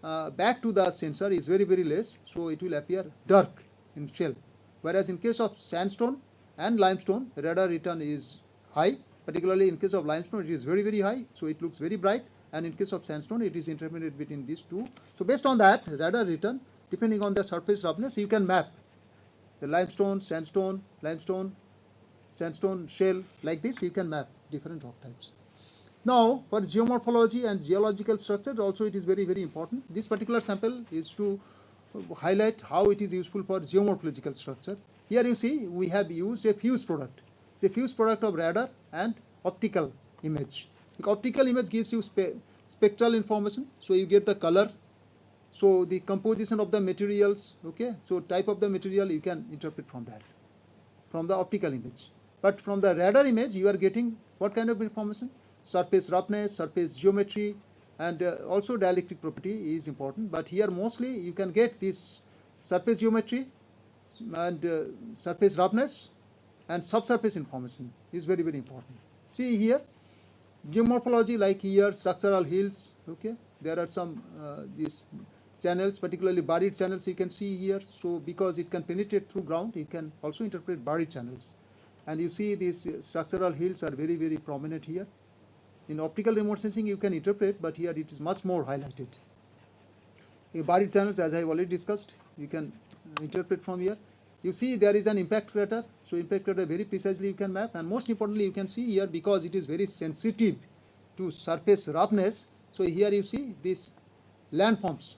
back to the sensor is very, very less, so it will appear dark in shale. Whereas in case of sandstone and limestone, radar return is high, particularly in case of limestone it is very, very high, so it looks very bright, and in case of sandstone it is intermediate between these two. So based on that, radar return, depending on the surface roughness, you can map the limestone, sandstone, shale, like this you can map different rock types. Now, for geomorphology and geological structure also it is very, very important. This particular sample is to highlight how it is useful for geomorphological structure. Here you see we have used a fuse product. It's a fuse product of radar and optical image. The optical image gives you spectral information, so you get the color, so the composition of the materials, okay. So type of the material you can interpret from that, from the optical image. But from the radar image you are getting what kind of information? Surface roughness, surface geometry, and also dielectric property is important. But here mostly you can get this surface geometry and surface roughness and subsurface information is very, very important. See here, geomorphology, like here structural hills, okay. There are some these channels, particularly buried channels you can see here. So because it can penetrate through ground, it can also interpret buried channels. And you see these structural hills are very, very prominent here. In optical remote sensing you can interpret, but here it is much more highlighted. In buried channels, as I have already discussed, you can interpret from here. You see there is an impact crater, so impact crater very precisely you can map, and most importantly you can see here, because it is very sensitive to surface roughness, So here you see these landforms,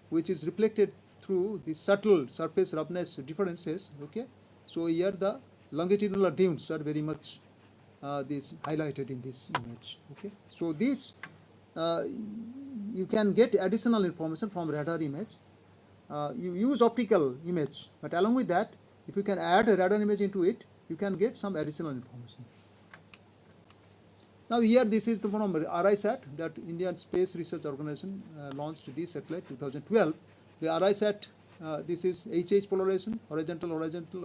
which is reflected through the subtle surface roughness differences. Okay, so here the longitudinal dunes are very much this highlighted in this image. Okay, so this you can get additional information from radar image. You use optical image, but along with that, if you can add a radar image into it, you can get some additional information. Now here this is from RISAT, that Indian Space Research Organization launched this satellite 2012. The RISAT, this is HH polarization, horizontal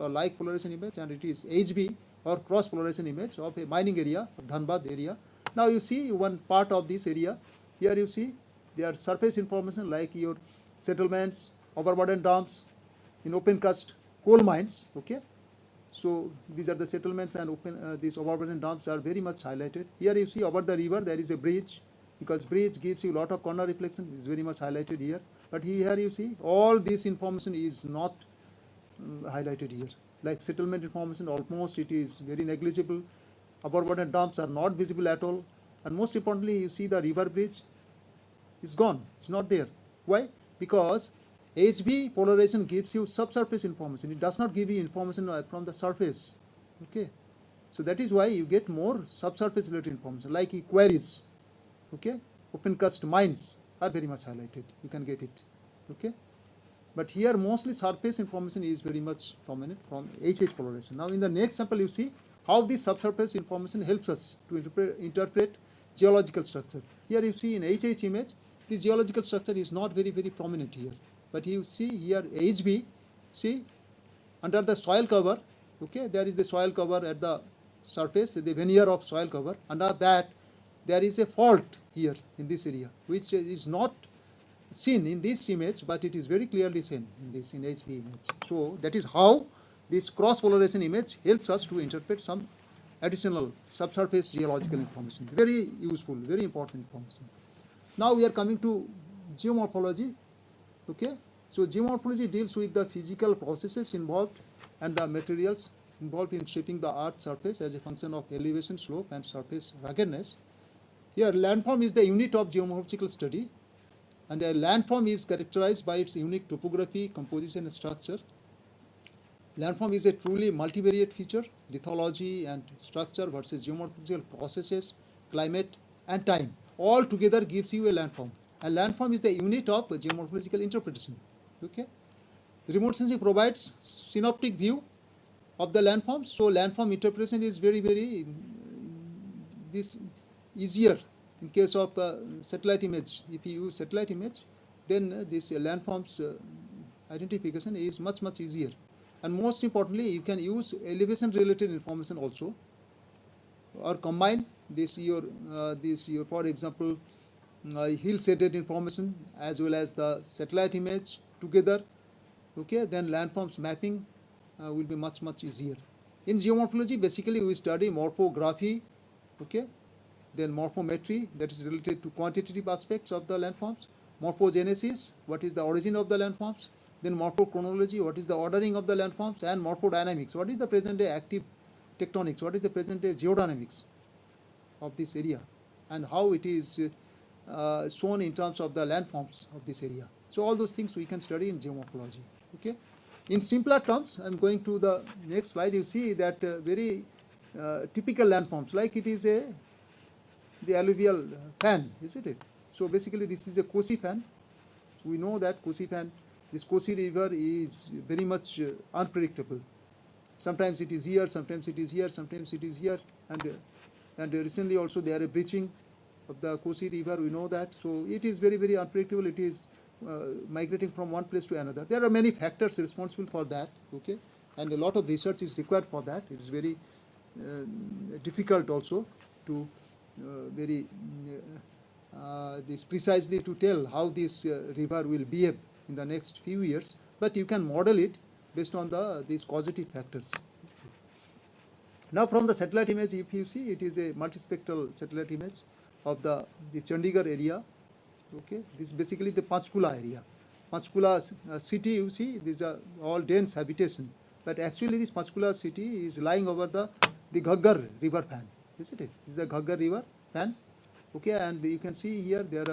or like polarization image, and it is HB or cross polarization image of a mining area, of Dhanbad area. Now you see one part of this area. Here you see there surface information like your settlements, overburden dumps, in open cast coal mines. Okay, so these are the settlements, and these overburden dumps are very much highlighted. Here you see over the river there is a bridge, because bridge gives you a lot of corner reflection. It is very much highlighted here. But here you see all this information is not highlighted here. Like settlement information, almost it is very negligible. Overburden dumps are not visible at all. And most importantly, you see the river bridge is gone. It's not there. Why? Because HB polarization gives you subsurface information. It does not give you information from the surface. Okay, so that is why you get more subsurface related information, like quarries. Okay, open cast mines are very much highlighted. You can get it. Okay, but here mostly surface information is very much prominent from HH polarization. Now in the next sample you see how this subsurface information helps us to interpret geological structure. Here you see in HH image, this geological structure is not very prominent here. But you see here HB, see under the soil cover, okay, there is the soil cover at the surface, the veneer of soil cover. Under that there is a fault here in this area, which is not seen in this image, but it is very clearly seen in this in HB image. So that is how this cross polarization image helps us to interpret some additional subsurface geological information. Very useful, very important information. Now we are coming to geomorphology. Okay, so geomorphology deals with the physical processes involved and the materials involved in shaping the Earth's surface as a function of elevation, slope, and surface ruggedness. Here, landform is the unit of geomorphological study, and a landform is characterized by its unique topography, composition, and structure. Landform is a truly multivariate feature, lithology and structure versus geomorphological processes, climate, and time. All together gives you a landform. A landform is the unit of geomorphological interpretation. Okay, remote sensing provides synoptic view of the landforms. So landform interpretation is very this easier in case of satellite image. If you use satellite image, then this landforms identification is much easier. And most importantly, you can use elevation related information also, or combine this your for example hill shaded information as well as the satellite image together. Okay, then landforms mapping will be much easier. In geomorphology, basically we study morphography. Okay, then morphometry, that is related to quantitative aspects of the landforms. Morphogenesis, what is the origin of the landforms. Then morphochronology, what is the ordering of the landforms. And morphodynamics, what is the present day active tectonics, what is the present day geodynamics of this area, and how it is shown in terms of the landforms of this area. So all those things we can study in geomorphology. Okay, in simpler terms, I am going to the next slide. You see that very typical landforms, like it is the alluvial fan, isn't it? So basically this is a Kosi fan. So we know that Kosi fan, this Kosi river is very much unpredictable. Sometimes it is here, sometimes it is here, sometimes it is here, and recently also there are breaching of the Kosi river. We know that. So it is very unpredictable. It is migrating from one place to another. There are many factors responsible for that. Okay, and a lot of research is required for that. It is very difficult also to this precisely to tell how this river will behave in the next few years. But you can model it based on these causative factors. Now from the satellite image, if you see, it is a multispectral satellite image of the Chandigarh area. Okay, this is basically the Panchkula area. Panchkula city, you see, these are all dense habitation. But actually this Panchkula city is lying over the Ghaggar river fan. Isn't it? This is the Ghaggar river fan. Okay, and you can see here there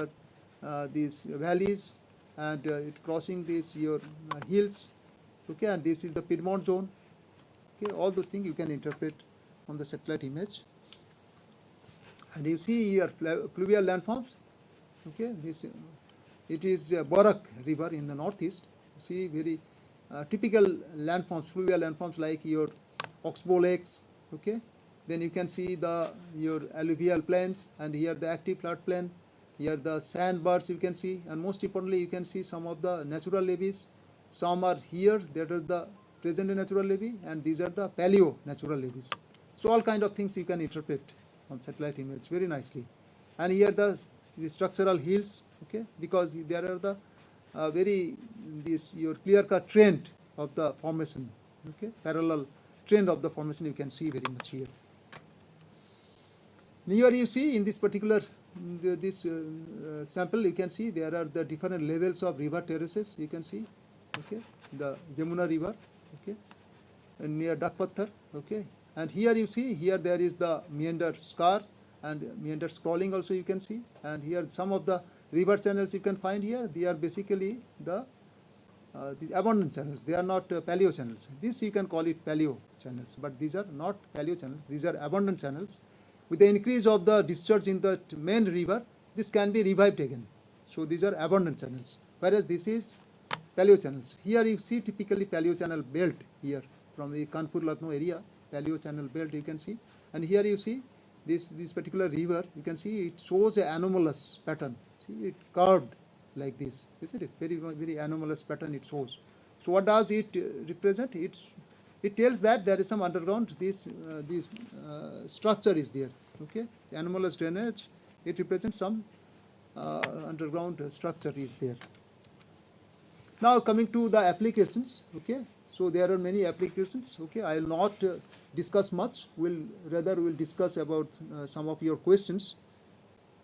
are these valleys, and it crossing these your hills. Okay, and this is the Piedmont zone. Okay, all those things you can interpret from the satellite image. And you see here pluvial landforms. Okay, this it is Borak River in the northeast. You see very typical landforms, fluvial landforms like your Oxbow lakes. Okay, then you can see the your alluvial plains, and here the active floodplain. Here the sandbars you can see, and most importantly you can see some of the natural levees. Some are here, that is the present natural levee, and these are the paleo natural levees. So all kind of things you can interpret on satellite image very nicely. And here the structural hills, okay, because there are the very this your clear cut trend of the formation, okay, parallel trend of the formation you can see very much here. Here you see in this particular this sample you can see there are the different levels of river terraces you can see, okay, the Yamuna river, okay, and near Dakpathar, okay, and here you see here there is the meander scar and meander scrolling also you can see, and here some of the river channels you can find here, they are basically the abundant channels, they are not paleo channels. This you can call it paleo channels, but these are not paleo channels, these are abundant channels. With the increase of the discharge in the main river, this can be revived again. So these are abundant channels, whereas this is paleo channels. Here you see typically paleo channel belt here from the Kanpur Lucknow area, paleo channel belt you can see, and here you see this particular river you can see it shows an anomalous pattern. See it curved like this, isn't it? Very anomalous pattern it shows. So what does it represent? It tells that there is some underground this structure is there. Okay, the anomalous drainage, it represents some underground structure is there. Now coming to the applications, okay, so there are many applications. Okay, I will not discuss much. We'll discuss about some of your questions.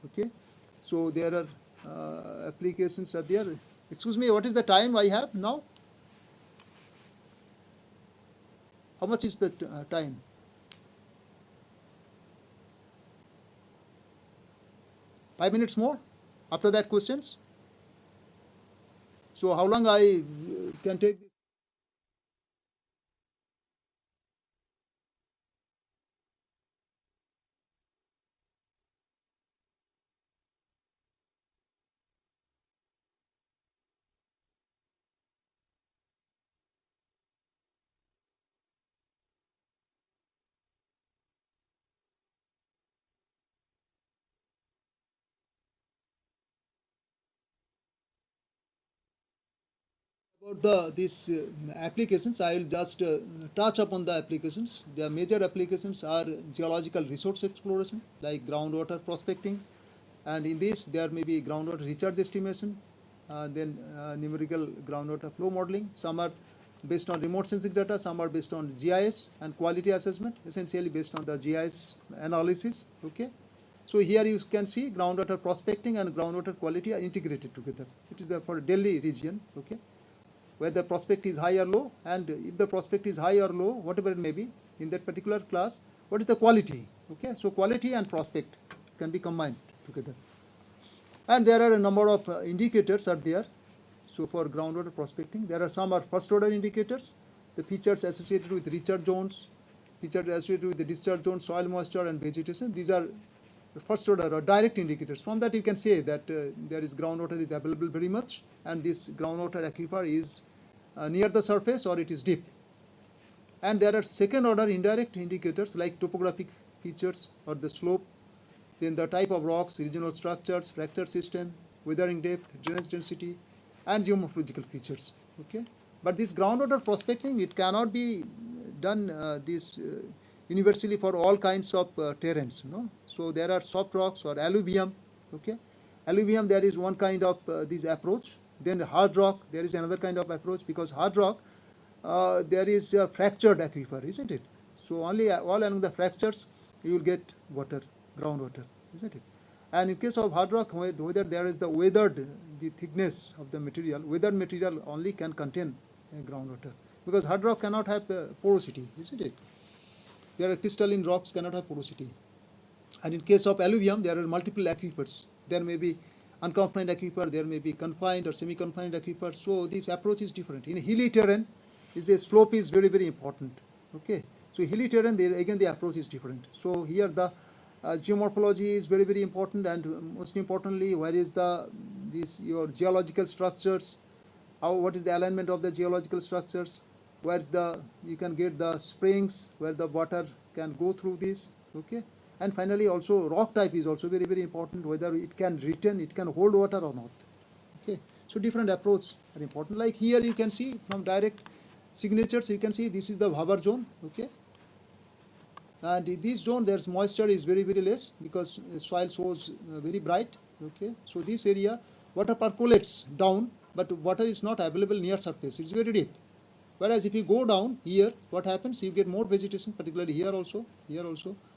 Okay, so there are applications are there. Excuse me, what is the time I have now? How much is the time? Five minutes more? After that, questions? So how long I can take this? About these applications, I will just touch upon the applications. The major applications are geological resource exploration, like groundwater prospecting, and in this there may be groundwater recharge estimation, then numerical groundwater flow modeling. Some are based on remote sensing data, some are based on GIS and quality assessment, essentially based on the GIS analysis. Okay. So here you can see groundwater prospecting and groundwater quality are integrated together. It is for Delhi region. Okay, where the prospect is high or low, and if the prospect is high or low, whatever it may be, in that particular class, what is the quality? Okay, so quality and prospect can be combined together. And there are a number of indicators are there. So for groundwater prospecting, there are some are first order indicators, the features associated with recharge zones, features associated with the discharge zone, soil moisture and vegetation. These are first order or direct indicators. From that you can say that there is groundwater is available very much, and this groundwater aquifer is near the surface or it is deep. And there are second order indirect indicators like topographic features or the slope, then the type of rocks, regional structures, fracture system, weathering depth, drainage density, and geomorphological features. Okay, but this groundwater prospecting, it cannot be done universally for all kinds of terrains. No, so there are soft rocks or alluvium. Okay, alluvium, there is one kind of this approach. Then hard rock, there is another kind of approach, because hard rock there is a fractured aquifer, isn't it? So only all along the fractures you will get water, groundwater, isn't it? And in case of hard rock, whether there is the weathered, the thickness of the material, weathered material only can contain groundwater, because hard rock cannot have porosity, isn't it? There are crystalline rocks cannot have porosity. And in case of alluvium, there are multiple aquifers. There may be unconfined aquifer, there may be confined or semi-confined aquifer. So this approach is different. In hilly terrain, slope is very, very important. Okay. So hilly terrain, there again the approach is different. So here the geomorphology is very, very important, and most importantly, where is your geological structures? What is the alignment of the geological structures? Where you can get the springs, where the water can go through this. Okay. And finally, also rock type is also very, very important, whether it can retain, it can hold water or not. Okay. So different approach are important. Like here you can see from direct signatures, you can see this is the Bhabar zone. Okay. And in this zone, there's moisture is very, very less because soil shows very bright. Okay. So this area, water percolates down, but water is not available near surface. It's very deep. Whereas if you go down here, what happens? You get more vegetation, particularly here also,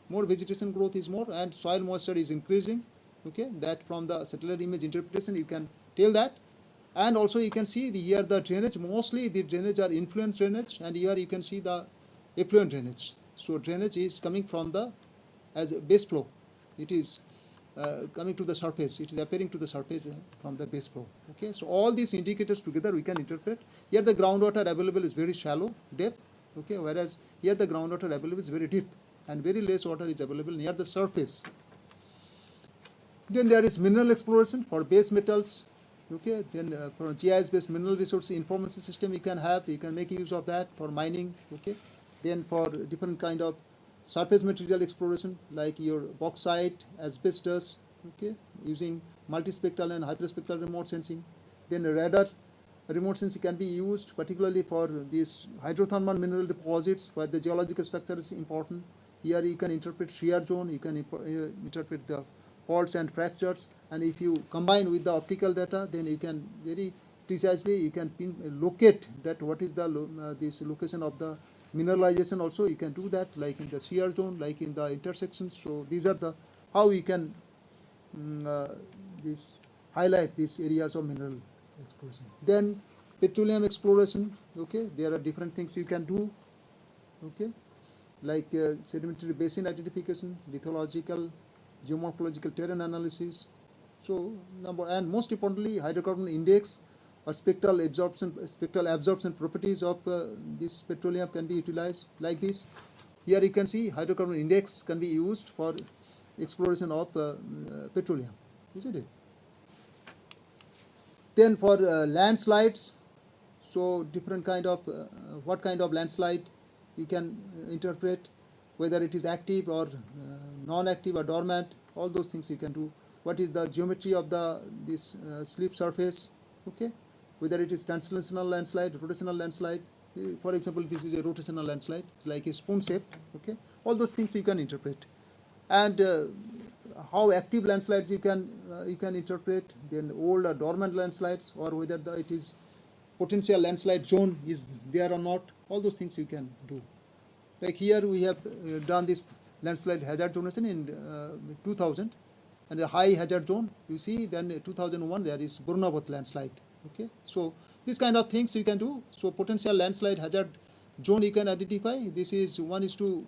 more vegetation growth is more, and soil moisture is increasing. Okay, that from the satellite image interpretation you can tell that. And also you can see here the drainage, mostly the drainage are influent drainage, and here you can see the effluent drainage. So drainage is coming from as a base flow. It is coming to the surface. It is appearing to the surface from the base flow. Okay, so all these indicators together we can interpret. Here the groundwater available is very shallow depth. Okay, whereas here the groundwater available is very deep, and very less water is available near the surface. Then there is mineral exploration for base metals. Okay, then for GIS-based mineral resource information system you can make use of that for mining. Okay, then for different kind of surface material exploration like your bauxite, asbestos. Okay, using multispectral and hyperspectral remote sensing. Then radar remote sensing can be used particularly for these hydrothermal mineral deposits where the geological structure is important. Here you can interpret shear zone, you can interpret the faults and fractures, and if you combine with the optical data, then you can very precisely you can locate that what is the this location of the mineralization. Also you can do that like in the shear zone, like in the intersections. So these are the how you can highlight these areas of mineral exploration. Then petroleum exploration. Okay, there are different things you can do. Okay, like sedimentary basin identification, lithological, geomorphological terrain analysis. So most importantly, hydrocarbon index or spectral absorption properties of this petroleum can be utilized like this. Here you can see hydrocarbon index can be used for exploration of petroleum, isn't it? Then for landslides, so different kind of what kind of landslide you can interpret, whether it is active or non-active or dormant. All those things you can do. What is the geometry of this slip surface? Okay, whether it is translational landslide, rotational landslide. For example, this is a rotational landslide, it's like a spoon shape. Okay, all those things you can interpret, and how active landslides you can interpret. Then old or dormant landslides, or whether it is potential landslide zone is there or not. All those things you can do. Like here we have done this landslide hazard zonation in 2000, and a high hazard zone you see. Then 2001 there is Burnaboth landslide. Okay, so these kind of things you can do. So potential landslide hazard zone you can identify. This is 1:to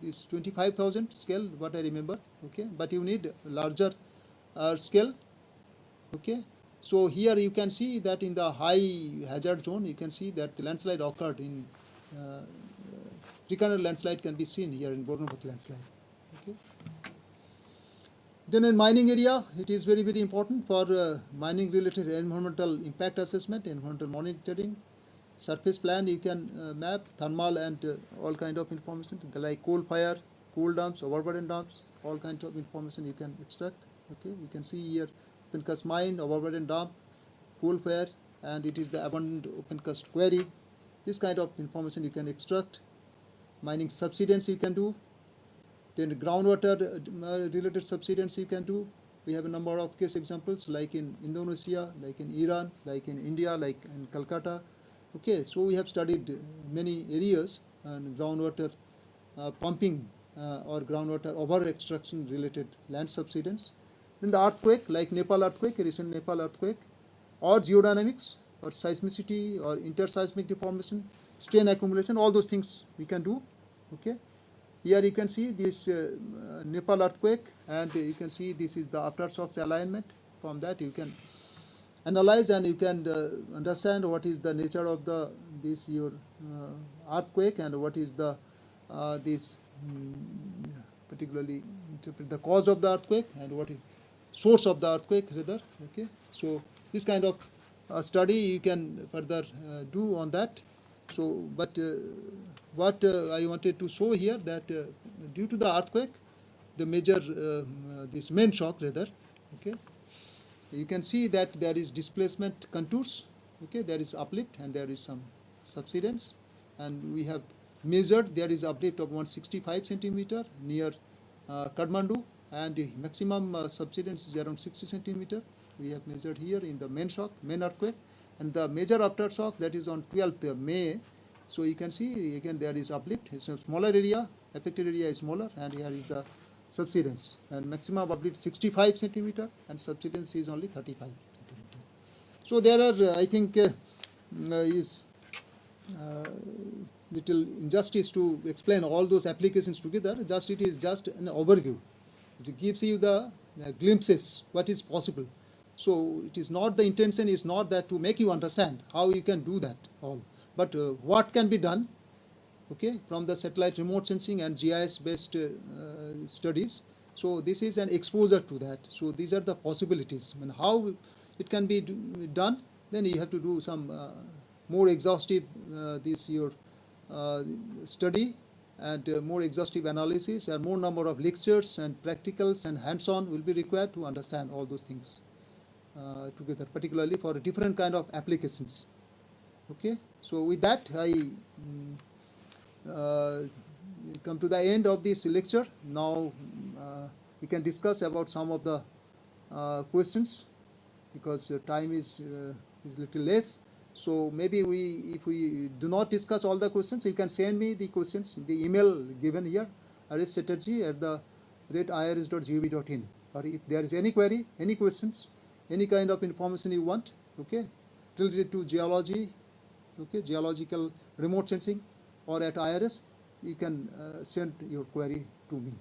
this 25,000 scale, what I remember. Okay, but you need larger scale. Okay, so here you can see that in the high hazard zone you can see that the landslide occurred in recurrent landslide can be seen here in Burnaboth landslide. Okay. Then in mining area, it is very, very important for mining related environmental impact assessment, environmental monitoring. Surface plan you can map, thermal and all kind of information like coal fire, coal dumps, overburden dumps, all kinds of information you can extract. Okay, you can see here open cast mine, overburden dump, coal fire, and it is the abandoned open cast quarry. This kind of information you can extract. Mining subsidence you can do. Then groundwater related subsidence you can do. We have a number of case examples like in Indonesia, like in Iran, like in India, like in Calcutta. Okay, so we have studied many areas and groundwater pumping or groundwater over extraction related land subsidence. Then the earthquake, like Nepal earthquake, recent Nepal earthquake, or geodynamics or seismicity or interseismic deformation, strain accumulation, all those things we can do. Okay. Here you can see this Nepal earthquake, and you can see this is the aftershocks alignment. From that you can analyze and you can understand what is the nature of this your earthquake, and what is the this particularly interpret the cause of the earthquake, and what is source of the earthquake rather. Okay, so this kind of study you can further do on that. So, but what I wanted to show here, that due to the earthquake, the major this main shock rather. Okay, you can see that there is displacement contours. Okay, there is uplift and there is some subsidence, and we have measured there is uplift of 165 centimeter near Kathmandu, and the maximum subsidence is around 60 centimeter. We have measured here in the main shock, main earthquake, and the major aftershock, that is on 12th May. So you can see again there is uplift. It's a smaller area, affected area is smaller, and here is the subsidence, and maximum uplift 65 centimeter and subsidence is only 35 centimeter. So there are I think is little injustice to explain all those applications together. Just it is just an overview. It gives you the glimpses what is possible. So it is not, the intention is not that to make you understand how you can do that all, but what can be done. Okay, from the satellite remote sensing and GIS based studies. So this is an exposure to that. So these are the possibilities. I mean, how it can be done, then you have to do some more exhaustive this your study, and more exhaustive analysis, and more number of lectures and practicals and hands-on will be required to understand all those things together, particularly for a different kind of applications. Okay, so with that I come to the end of this lecture. Now we can discuss about some of the questions, because time is little less. So maybe if we do not discuss all the questions, you can send me the questions in the email given here, harish.chatterjee@irs.gov.in. Or if there is any query, any questions, any kind of information you want, okay, related to geology, okay, geological remote sensing, or at IRS, you can send your query to me.